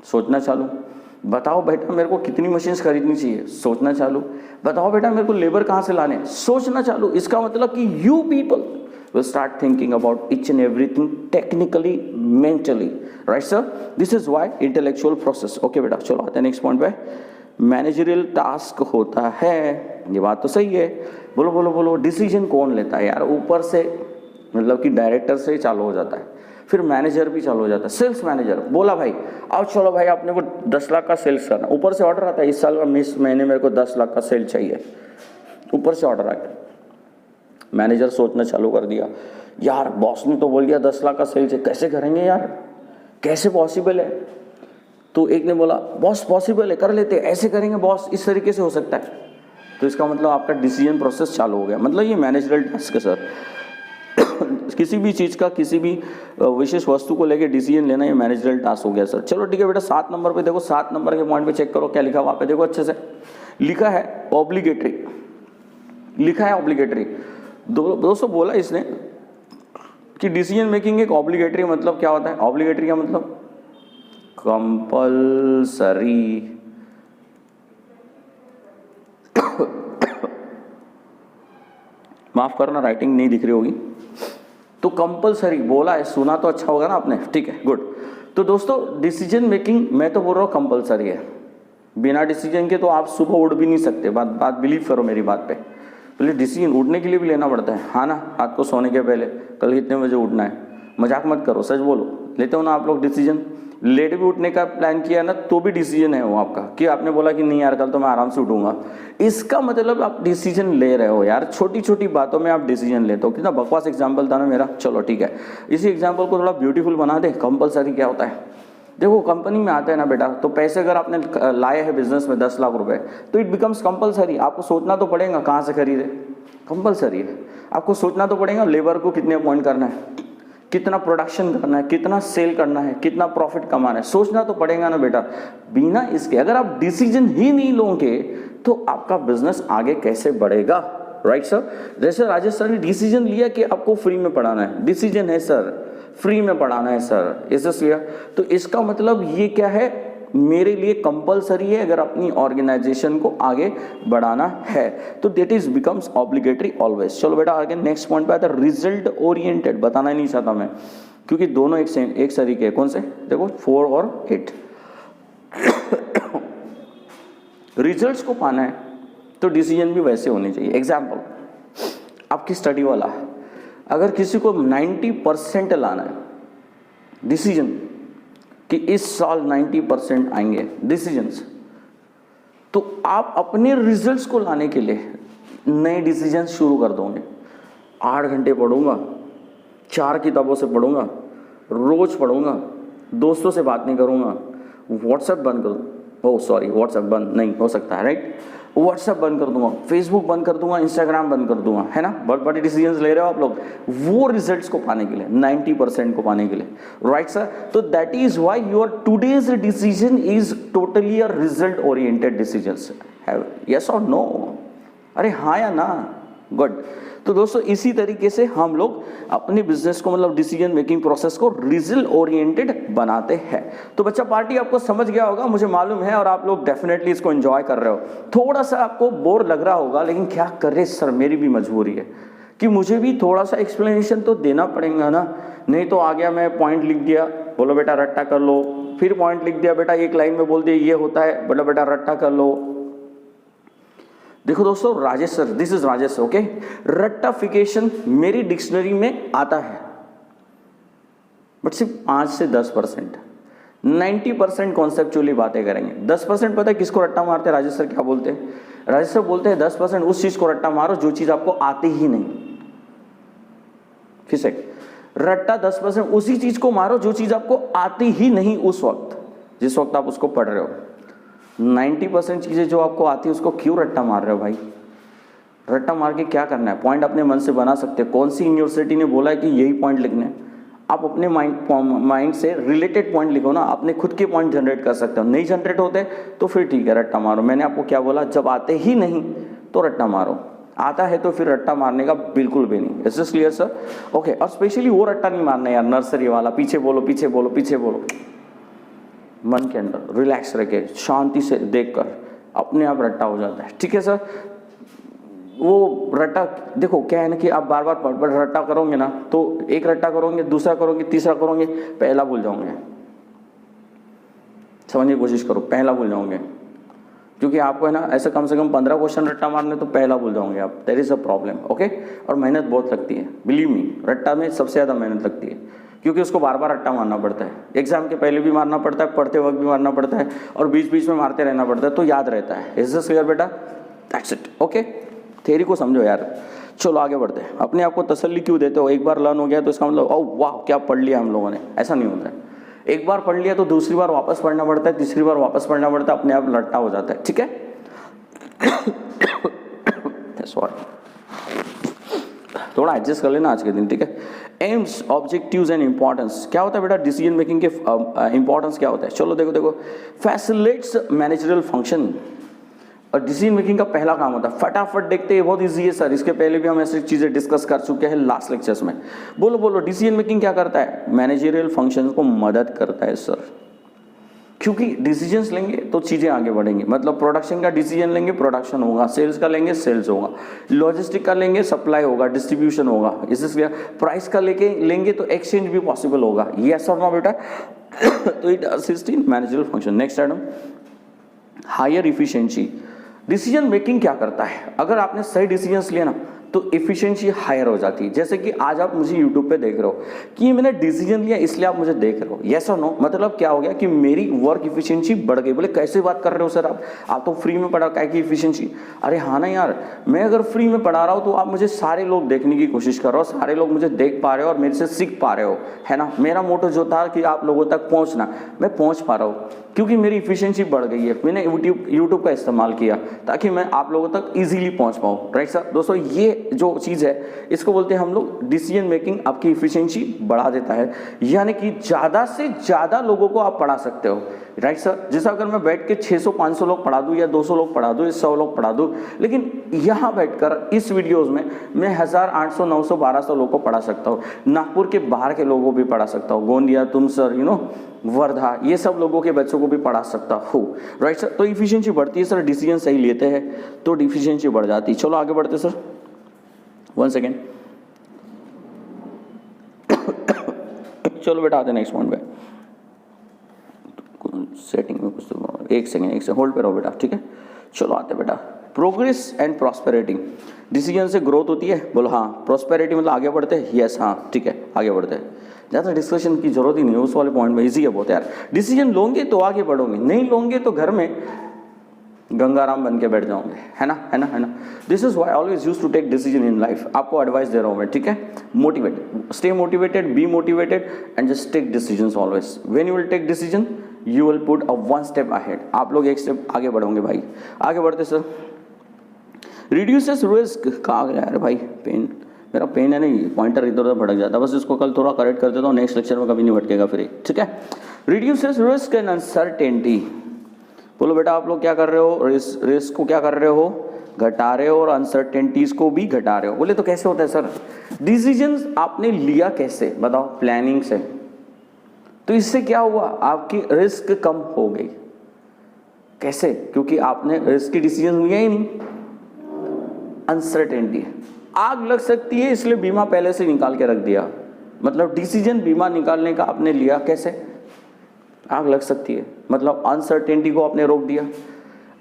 सोचना चालू। बताओ बेटा मेरे को कितनी मशीन्स खरीदनी चाहिए, सोचना चालू। बताओ बेटा मेरे को लेबर कहाँ से लाने, सोचना चालू। इसका मतलब कि you people will start thinking about each and everything technically, mentally, right sir? This is why intellectual process. Okay बेटा, चलो आते हैं नेक्स्ट पॉइंट पे। मैनेजरियल टास्क होता है, ये बात तो सही है, बोलो बोलो बोलो। डिसीजन कौन लेता है यार, ऊपर से मतलब कि डायरेक्टर से ही चालू हो जाता है, फिर मैनेजर भी चालू हो जाता है। सेल्स मैनेजर बोला भाई आओ चलो भाई अपने को 10 लाख का सेल्स करना, ऊपर से ऑर्डर आता है इस साल का इस महीने मेरे को 10 लाख का सेल चाहिए, ऊपर से ऑर्डर आ गया। मैनेजर सोचना चालू कर दिया, यार बॉस ने तो बोल दिया 10 लाख का सेल्स है, कैसे करेंगे यार, कैसे पॉसिबल है। तो एक ने बोला बॉस पॉसिबल है, कर लेते, ऐसे करेंगे बॉस, इस तरीके से हो सकता है। तो इसका मतलब आपका डिसीजन प्रोसेस चालू हो गया। मतलब ये मैनेजरल टास्क है सर। किसी भी चीज़ का, किसी भी विशेष वस्तु को लेके डिसीजन लेना ये मैनेजरल टास्क हो गया सर। चलो ठीक है बेटा, 7 नंबर पे देखो, 7 नंबर के पॉइंट पे चेक करो क्या लिखा हुआ पे, देखो अच्छे से लिखा है ऑब्लिगेटरी, लिखा है ऑब्लिगेटरी। दोस्तों बोला इसने कि डिसीजन मेकिंग एक ऑब्लिगेटरी, मतलब क्या होता है ऑब्लिगेटरी का मतलब कंपल्सरी। माफ करना राइटिंग नहीं दिख रही होगी, तो कंपल्सरी बोला है, सुना तो अच्छा होगा ना आपने, ठीक है गुड। तो दोस्तों डिसीजन मेकिंग मैं तो बोल रहा हूँ कंपल्सरी है, बिना डिसीजन के तो आप सुबह उठ भी नहीं सकते। बात बिलीव करो मेरी बात पे, पहले डिसीजन उठने के लिए भी लेना पड़ता है, हाँ ना। रात को सोने के पहले कल कितने बजे उठना है, मजाक मत करो, सच बोलो। लेते हो ना आप लोग डिसीजन, लेट भी उठने का प्लान किया ना तो भी डिसीजन है वो आपका, कि आपने बोला कि नहीं यार कल तो मैं आराम से उठूंगा, इसका मतलब आप डिसीजन ले रहे हो यार। छोटी छोटी बातों में आप डिसीजन लेते हो। कितना बकवास एग्जाम्पल था ना मेरा, चलो ठीक है, इसी एग्जाम्पल को थोड़ा ब्यूटीफुल बना दे। कंपल्सरी क्या होता है, देखो कंपनी में आता है ना बेटा, तो पैसे अगर आपने लाए हैं बिजनेस में 10 लाख रुपए, तो इट बिकम्स कंपल्सरी। आपको सोचना तो पड़ेगा कहाँ से खरीदे, कंपल्सरी है। आपको सोचना तो पड़ेगा लेबर को कितने अपॉइंट करना है, कितना प्रोडक्शन करना है, कितना सेल करना है, कितना प्रॉफिट कमाना है, सोचना तो पड़ेगा ना बेटा। बिना इसके अगर आप डिसीजन ही नहीं लोगे तो आपका बिजनेस आगे कैसे बढ़ेगा, राइट सर। जैसे राजेश सर ने डिसीजन लिया कि आपको फ्री में पढ़ाना है, डिसीजन है सर फ्री में पढ़ाना है सर, इज तो इसका मतलब ये क्या है, मेरे लिए कंपलसरी है अगर अपनी ऑर्गेनाइजेशन को आगे बढ़ाना है, तो that is becomes obligatory always. चलो बेटा आगे नेक्स्ट पॉइंट पे आता है रिजल्ट ओरिएंटेड। बताना ही नहीं चाहता मैं, क्योंकि दोनों एक तरीके हैं। कौन से, देखो 4 और 8। रिजल्ट्स को पाना है तो डिसीजन भी वैसे होने चाहिए। एग्जाम्पल, आपकी स्टडी वाला है, अगर किसी को 90% लाना है डिसीजन कि इस साल 90% आएंगे डिसीजंस, तो आप अपने रिजल्ट्स को लाने के लिए नए डिसीजन शुरू कर दोगे। 8 घंटे पढ़ूंगा, 4 किताबों से पढ़ूंगा, रोज पढ़ूंगा, दोस्तों से बात नहीं करूंगा, व्हाट्सएप बंद कर दूँ, व्हाट्सएप बंद नहीं हो सकता है, राइट। व्हाट्सएप बंद कर दूंगा, फेसबुक बंद कर दूंगा, इंस्टाग्राम बंद कर दूंगा, है ना। बहुत बड़े डिसीजंस ले रहे हो आप लोग, वो रिजल्ट्स को पाने के लिए, 90% को पाने के लिए, राइट सर। तो that is why your today's decision is totally a result oriented decisions. Yes और नो, अरे हाँ या ना, गुड। तो दोस्तों इसी तरीके से हम लोग अपने बिजनेस को, मतलब डिसीजन मेकिंग प्रोसेस को रिजल्ट ओरिएंटेड बनाते हैं। तो बच्चा पार्टी आपको समझ गया होगा, मुझे मालूम है, और आप लोग डेफिनेटली इसको एंजॉय कर रहे हो। थोड़ा सा आपको बोर लग रहा होगा, लेकिन क्या करे सर, मेरी भी मजबूरी है कि मुझे भी थोड़ा सा एक्सप्लेनेशन तो देना पड़ेगा ना, नहीं तो आ गया मैं पॉइंट लिख दिया, बोलो बेटा रट्टा कर लो, फिर पॉइंट लिख दिया बेटा, एक लाइन में बोल दिया ये होता है, बोलो बेटा रट्टा कर लो। देखो दोस्तों, Rajesh sir, this is Rajesh, okay. रट्टाफिकेशन मेरी डिक्शनरी में आता है, बट सिर्फ 5 से 10%। 90% कॉन्सेप्चुअली बातें करेंगे। 10% पता है किसको रट्टा मारते हैं? राजेश सर क्या बोलते हैं? राजेश सर बोलते हैं 10% उस चीज को रट्टा मारो जो चीज आपको आती ही नहीं। फिर से, रट्टा 10% उसी चीज को मारो जो चीज आपको आती ही नहीं उस वक्त, जिस वक्त आप उसको पढ़ रहे हो। 90% चीजें जो आपको आती है उसको क्यों रट्टा मार रहे हो भाई? रट्टा मार के क्या करना है? पॉइंट अपने मन से बना सकते हैं। कौन सी यूनिवर्सिटी ने बोला है कि यही पॉइंट लिखने हैं? आप अपने माइंड से रिलेटेड पॉइंट लिखो ना, अपने खुद के पॉइंट जनरेट कर सकते हो। नहीं जनरेट होते तो फिर ठीक है, रट्टा मारो। मैंने आपको क्या बोला? जब आते ही नहीं तो रट्टा मारो, आता है तो फिर रट्टा मारने का बिल्कुल भी नहीं। Is this clear sir? Okay. और स्पेशली वो रट्टा नहीं मारना यार, नर्सरी वाला, पीछे बोलो पीछे बोलो पीछे बोलो। मन के अंदर रिलैक्स रह के शांति से देखकर अपने आप रट्टा हो जाता है। ठीक है सर? वो रट्टा देखो क्या है ना कि आप बार बार रट्टा करोगे ना, तो एक रट्टा करोगे, दूसरा करोगे, तीसरा करोगे, पहला भूल जाओगे। समझने की कोशिश करो, पहला भूल जाओगे। क्योंकि आपको है ना ऐसे कम से कम 15 क्वेश्चन रट्टा मारने, तो पहला भूल जाओगे आप। There is a problem, okay. और मेहनत बहुत लगती है, बिलीव मी, रट्टा में सबसे ज़्यादा मेहनत लगती है, क्योंकि उसको बार बार रट्टा मारना पड़ता है। एग्जाम के पहले भी मारना पड़ता है, पढ़ते वक्त भी मारना पड़ता है, और बीच बीच में मारते रहना पड़ता है, तो याद रहता है। इज दिस क्लियर बेटा? That's it, okay. थ्योरी को समझो यार। चलो आगे बढ़ते हैं। अपने आप को तसल्ली क्यों देते हो? एक बार लर्न हो गया तो इसका मतलब ओह वाह क्या पढ़ लिया हम लोगों ने, ऐसा नहीं होता है। एक बार पढ़ लिया तो दूसरी बार वापस पढ़ना पड़ता है, तीसरी बार वापस पढ़ना पड़ता है, अपने आप रट्टा हो जाता है। ठीक है? सॉरी, थोड़ा एडजस्ट कर लेना आज के दिन। ठीक है? एम्स, ऑब्जेक्टिव्स एंड इंपॉर्टेंस क्या होता है बेटा? डिसीजन मेकिंग के इंपॉर्टेंस क्या होता है? चलो देखो देखो, फैसिलिटेट्स मैनेजरियल फंक्शन। और डिसीजन मेकिंग का पहला काम होता है, फटाफट देखते हैं, बहुत इजी है सर, इसके पहले भी हम ऐसी चीजें डिस्कस कर चुके हैं लास्ट लेक्चर्स में। बोलो बोलो, डिसीजन मेकिंग क्या करता है? मैनेजरियल फंक्शन को मदद करता है सर। क्योंकि डिसीजंस लेंगे तो चीजें आगे बढ़ेंगी। मतलब प्रोडक्शन का डिसीजन लेंगे, प्रोडक्शन होगा, सेल्स का लेंगे, सेल्स होगा, लॉजिस्टिक का लेंगे, सप्लाई होगा, डिस्ट्रीब्यूशन होगा, इसलिए प्राइस का लेंगे तो एक्सचेंज भी पॉसिबल होगा। यस और नो बेटा? तो it assist in managerial function. Next item, higher efficiency. Decision making क्या करता है? अगर आपने सही डिसीजंस लिया ना तो इफिशिएंसी हायर हो जाती है। जैसे कि आज आप मुझे यूट्यूब पे देख रहे हो कि मैंने डिसीजन लिया इसलिए आप मुझे देख रहे हो। यस और नो? मतलब क्या हो गया कि मेरी वर्क इफिशिएंसी बढ़ गई। बोले कैसे बात कर रहे हो सर आप तो फ्री में पढ़ा, क्या की इफिशिएंसी? अरे हाँ ना यार, मैं अगर फ्री में पढ़ा रहा हूँ तो आप मुझे सारे लोग देखने की कोशिश कर रहे हो, सारे लोग मुझे देख पा रहे हो और मेरे से सीख पा रहे हो, है ना? मेरा मोटो जो था कि आप लोगों तक पहुँचना, मैं पहुँच पा रहा हूँ क्योंकि मेरी इफिशिएंसी बढ़ गई है। मैंने यूट्यूब का इस्तेमाल किया ताकि मैं आप लोगों तक इजीली पहुंच पाऊँ। Right sir? दोस्तों ये जो चीज़ है इसको बोलते हैं हम लोग डिसीजन मेकिंग आपकी इफिशिएंसी बढ़ा देता है, यानी कि ज़्यादा से ज़्यादा लोगों को आप पढ़ा सकते हो। Right sir? जैसा अगर मैं बैठ के 600-500 लोग पढ़ा दूँ या 200 लोग पढ़ा दूँ या 100 लोग पढ़ा दूँ, लेकिन यहाँ बैठकर इस वीडियोज़ में मैं 1000, 800, 900, 1200 लोगों को पढ़ा सकता हूँ। नागपुर के बाहर के लोगों को भी पढ़ा सकता हूँ, गोंदिया, तुमसर, वर्धा, ये सब लोगों के बच्चों को भी पढ़ा सकता हूँ। Right sir? तो इफिशिएंसी बढ़ती है सर, डिसीजन सही लेते हैं तो इफिशिएंसी बढ़ जाती है। चलो आगे बढ़ते सर, 1 सेकेंड। चलो बेटा आते नेक्स्ट पॉइंट पे। सेटिंग में कुछ तो 1 सेकेंड होल्ड पे रहो बेटा। ठीक है? चलो आते बेटा, प्रोग्रेस एंड प्रॉस्पेरिटी। डिसीजन से ग्रोथ होती है, बोलो हाँ। प्रॉस्पेरिटी मतलब आगे बढ़ते हैं, यस हाँ, ठीक है आगे बढ़ते हैं। ज़्यादा डिस्कशन की जरूरत ही नहीं है उस वाले पॉइंट में, इजी है बहुत यार। डिसीजन लोगे तो आगे बढ़ोगे, नहीं लोगे तो घर में गंगाराम बन के बैठ जाओगे, है ना, है ना, है ना। This is why always use to take decision in life. आपको एडवाइस दे रहा हूँ मैं, ठीक है? Motivated, stay motivated, be motivated and just take decisions always. When you will take decision you will put a 1 step ahead. आप लोग 1 स्टेप आगे बढ़ोगे भाई। आगे बढ़ते सर, रिड्यूसेस रिस्क। कहाँ गया यार भाई पेन? मेरा पेन है नहीं, पॉइंटर इधर उधर भटक जाता है, बस इसको कल थोड़ा करेक्ट कर देता हूँ, नेक्स्ट लेक्चर में कभी नहीं भटकेगा फिर। ठीक है? Reduces risk and uncertainty. बोलो बेटा आप लोग क्या कर रहे हो? रिस्क को क्या कर रहे हो? घटा रहे हो, और अनसर्टेनिटीज को भी घटा रहे हो। बोले तो कैसे होता है सर? डिसीजंस आपने लिया कैसे बताओ? प्लानिंग से। तो इससे क्या हुआ? आपकी रिस्क कम हो गई। कैसे? क्योंकि आपने रिस्क की डिसीजन लिया ही नहीं। अनसर्टेनिटी, आग लग सकती है इसलिए बीमा पहले से निकाल के रख दिया। मतलब डिसीजन बीमा निकालने का आपने लिया कैसे? आग लग सकती है, मतलब अनसर्टेनिटी को आपने रोक दिया।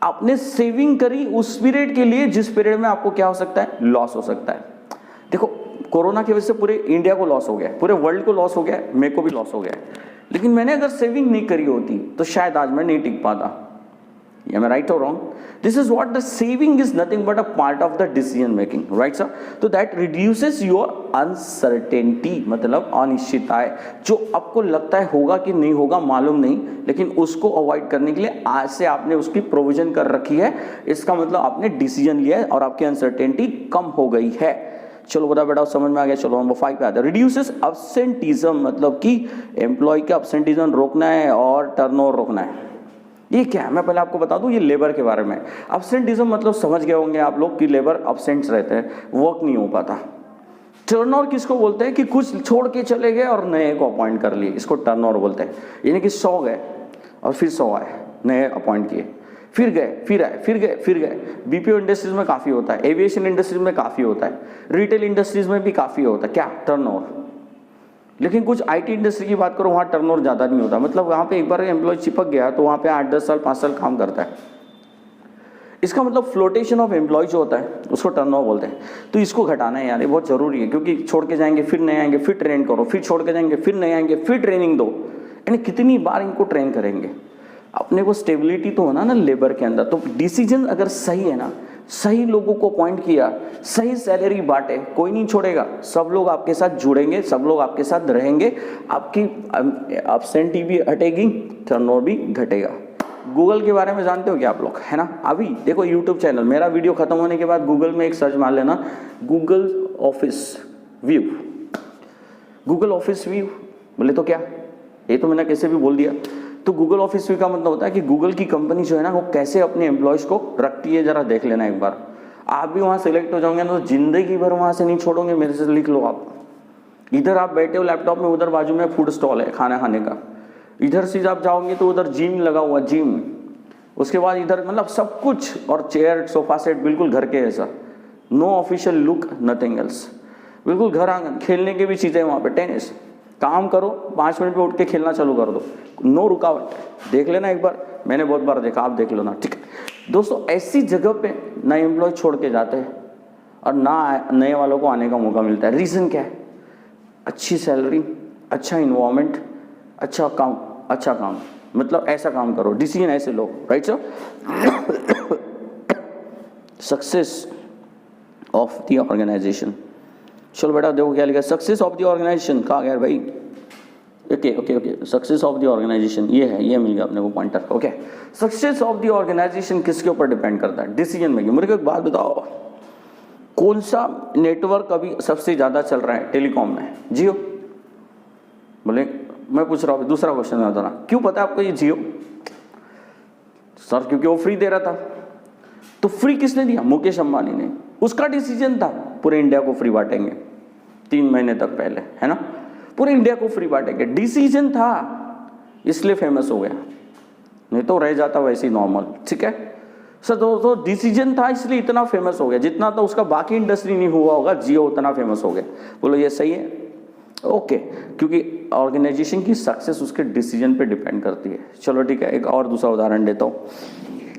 आपने सेविंग करी उस पीरियड के लिए जिस पीरियड में आपको क्या हो सकता है, लॉस हो सकता है। देखो कोरोना की वजह से पूरे इंडिया को लॉस हो गया, पूरे वर्ल्ड को लॉस हो गया, मेरे को भी लॉस हो गया, लेकिन मैंने अगर सेविंग नहीं करी होती तो शायद आज मैं नहीं टिक पाता। Am I right or wrong? This is what the saving is nothing but a part of the decision making, right sir? तो that reduces your uncertainty, मतलब अनिश्चितताएं, जो आपको लगता है होगा कि नहीं होगा मालूम नहीं, लेकिन उसको अवॉइड करने के लिए आज से आपने उसकी प्रोविजन कर रखी है। इसका मतलब आपने डिसीजन लिया है और आपकी अनसर्टेनिटी कम हो गई है। चलो बता बेटा समझ में आ गया। चलो नंबर 5 पे आते हैं। रिड्यूसेस अब्सेंटीज्म, मतलब कि एम्प्लॉय का अब्सेंटीज्म रोकना है और टर्नओवर रोकना है। ये क्या है मैं पहले आपको बता दूं, ये लेबर के बारे में। अब्सेंटीज्म मतलब समझ गए होंगे आप लोग कि लेबर अब्सेंट्स रहते हैं, वर्क नहीं हो पाता। टर्नओवर किसको बोलते हैं कि कुछ छोड़ के चले गए और नए को अपॉइंट कर लिए, इसको टर्नओवर बोलते हैं। यानी कि 100 गए और फिर 100 आए, नए अपॉइंट किए, फिर गए, फिर आए, फिर गए, फिर गए। बीपीओ इंडस्ट्रीज में काफ़ी होता है, एविएशन इंडस्ट्रीज में काफ़ी होता है, रिटेल इंडस्ट्रीज में भी काफ़ी होता है, क्या टर्नओवर। लेकिन कुछ आईटी इंडस्ट्री की बात करो, वहाँ टर्नओवर ज़्यादा नहीं होता, मतलब वहाँ पे एक बार एम्प्लॉय चिपक गया तो वहाँ पे 8-10 साल 5 साल काम करता है। इसका मतलब फ्लोटेशन ऑफ एम्प्लॉय जो होता है उसको टर्नओवर बोलते हैं। तो इसको घटाना है यार, ये बहुत ज़रूरी है, क्योंकि छोड़ के जाएंगे फिर नए आएंगे, फिर ट्रेन करो, फिर छोड़ के जाएंगे फिर नए आएंगे, फिर ट्रेनिंग दो, यानी कितनी बार इनको ट्रेन करेंगे। अपने को स्टेबिलिटी तो होना ना लेबर के अंदर। तो डिसीजन अगर सही है ना, सही लोगों को अपॉइंट किया, सही सैलरी बांटे, कोई नहीं छोड़ेगा, सब लोग आपके साथ जुड़ेंगे, सब लोग आपके साथ रहेंगे, आपकी एब्सेंटी भी हटेगी, टर्नओवर भी घटेगा। गूगल के बारे में जानते हो क्या आप लोग, है ना। अभी देखो यूट्यूब चैनल, मेरा वीडियो खत्म होने के बाद गूगल में एक सर्च मार लेना, Google office view. Google office view बोले तो क्या, ये तो मैंने कैसे भी बोल दिया। तो गूगल ऑफिस व्यू का मतलब होता है कि गूगल की कंपनी जो है ना वो कैसे अपने एम्प्लॉयज़ को रखती है, जरा देख लेना एक बार। आप भी वहाँ सेलेक्ट हो जाओगे ना तो जिंदगी भर वहाँ से नहीं छोड़ोगे, मेरे से लिख लो आप। इधर आप बैठे हो लैपटॉप में, उधर बाजू में फूड स्टॉल है खाना खाने का, इधर से आप जाओगे तो उधर जिम लगा हुआ, जिम, उसके बाद इधर मतलब सब कुछ, और चेयर सोफा सेट बिल्कुल घर के ऐसा, no official look nothing else, बिल्कुल घर आंगन, खेलने की भी चीज़ें वहाँ पे, टेनिस, काम करो 5 मिनट पे उठ के खेलना चालू कर दो, नो रुकावट। देख लेना एक बार, मैंने बहुत बार देखा, आप देख लो ना, ठीक है दोस्तों। ऐसी जगह पे नए एम्प्लॉय छोड़ के जाते हैं और ना नए वालों को आने का मौका मिलता है। रीज़न क्या है, अच्छी सैलरी, अच्छा इन्वायरमेंट, अच्छा काम, मतलब ऐसा काम करो, डिसीजन ऐसे लो, right sir. Success of the organisation. चलो बेटा देखो क्या लिखा, सक्सेस ऑफ द ऑर्गेनाइजेशन कहाँ गया भाई, okay success of the organisation ये है, ये मिल गया अपने को pointer. Okay, success of the organisation किसके ऊपर डिपेंड करता है, डिसीजन मेकिंग। मुझे एक बात बताओ, कौन सा नेटवर्क अभी सबसे ज़्यादा चल रहा है टेलीकॉम में, जियो? बोले मैं पूछ रहा हूँ, दूसरा क्वेश्चन है ना, क्यों पता है आपको ये जियो? सर क्योंकि वो फ्री दे रहा था। तो फ्री किसने दिया? मुकेश अंबानी ने, उसका डिसीजन था पूरे इंडिया को फ्री बांटेंगे 3 महीने तक पहले, है ना, पूरे इंडिया को फ्री बांटेंगे, डिसीजन था इसलिए फेमस हो गया, नहीं तो रह जाता वैसे ही नॉर्मल, ठीक है सर। तो डिसीजन था इसलिए इतना फेमस हो गया, जितना तो उसका बाकी इंडस्ट्री नहीं हुआ होगा, जियो उतना फेमस हो गया। बोलो ये सही है? ओके, क्योंकि ऑर्गेनाइजेशन की सक्सेस उसके डिसीजन पे डिपेंड करती है। चलो ठीक है, एक और दूसरा उदाहरण देता हूँ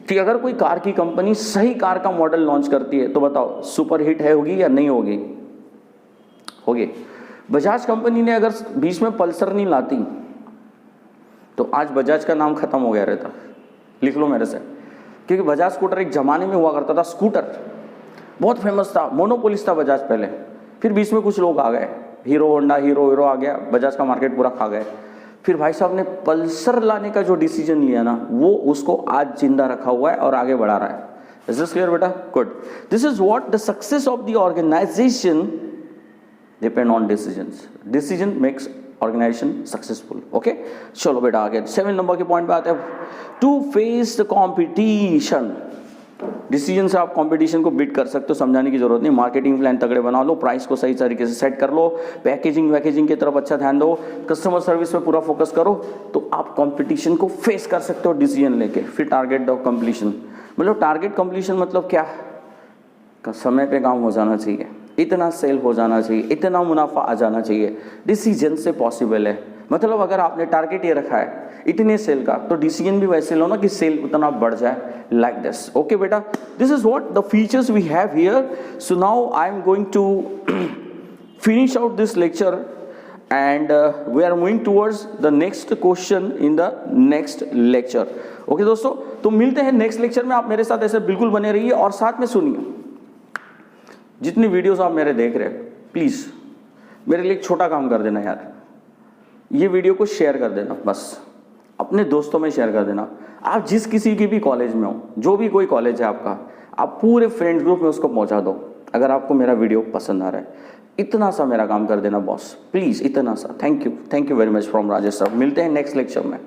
कि अगर कोई कार की कंपनी सही कार का मॉडल लॉन्च करती है तो बताओ सुपर हिट है, होगी या नहीं होगी? होगी। बजाज कंपनी ने अगर बीच में पल्सर नहीं लाती तो आज बजाज का नाम खत्म हो गया रहता, लिख लो मेरे से। क्योंकि बजाज स्कूटर एक जमाने में हुआ करता था, स्कूटर बहुत फेमस था, मोनोपोलिस्ट था बजाज पहले, फिर बीच में कुछ लोग आ गए, हीरो होंडा, हीरो आ गया, बजाज का मार्केट पूरा खा गए। फिर भाई साहब ने पल्सर लाने का जो डिसीजन लिया ना, वो उसको आज जिंदा रखा हुआ है और आगे बढ़ा रहा है। इज दिस क्लियर बेटा? Good. This is what the success of the organisation depend on decisions. Decision makes organisation successful. Okay, चलो बेटा आगे 7 नंबर के पॉइंट पे आते हैं। To face the competition. Decision से आप कंपटीशन को बीट कर सकते हो, समझाने की जरूरत नहीं। मार्केटिंग प्लान तगड़े बना लो, प्राइस को सही तरीके से सेट कर लो, पैकेजिंग की तरफ अच्छा ध्यान दो, कस्टमर सर्विस पे पूरा फोकस करो, तो आप कंपटीशन को फेस कर सकते हो डिसीजन लेके। फिर टारगेट द कंप्लीशन, मतलब टारगेट कंप्लीशन मतलब क्या, समय पे काम हो जाना चाहिए, इतना सेल हो जाना चाहिए, इतना मुनाफा आ जाना चाहिए, डिसीजन से पॉसिबल है। मतलब अगर आपने टारगेट ये रखा है इतने सेल का, तो डिसीजन भी वैसे लो ना कि सेल उतना बढ़ जाए, लाइक दिस। ओके बेटा, this is what the features we have here. So now I am going to finish out this lecture and we are moving towards the next question in the next lecture। Okay दोस्तों, तो मिलते हैं नेक्स्ट लेक्चर में। आप मेरे साथ ऐसे बिल्कुल बने रहिए और साथ में सुनिए। जितनी वीडियोस आप मेरे देख रहे हैं, प्लीज मेरे लिए एक छोटा काम कर देना यार, ये वीडियो को शेयर कर देना, बस अपने दोस्तों में शेयर कर देना। आप जिस किसी की भी कॉलेज में हो, जो भी कोई कॉलेज है आपका, आप पूरे फ्रेंड ग्रुप में उसको पहुंचा दो अगर आपको मेरा वीडियो पसंद आ रहा है। इतना सा मेरा काम कर देना बॉस, प्लीज इतना सा। Thank you very much from Rajesh sir. मिलते हैं नेक्स्ट लेक्चर में।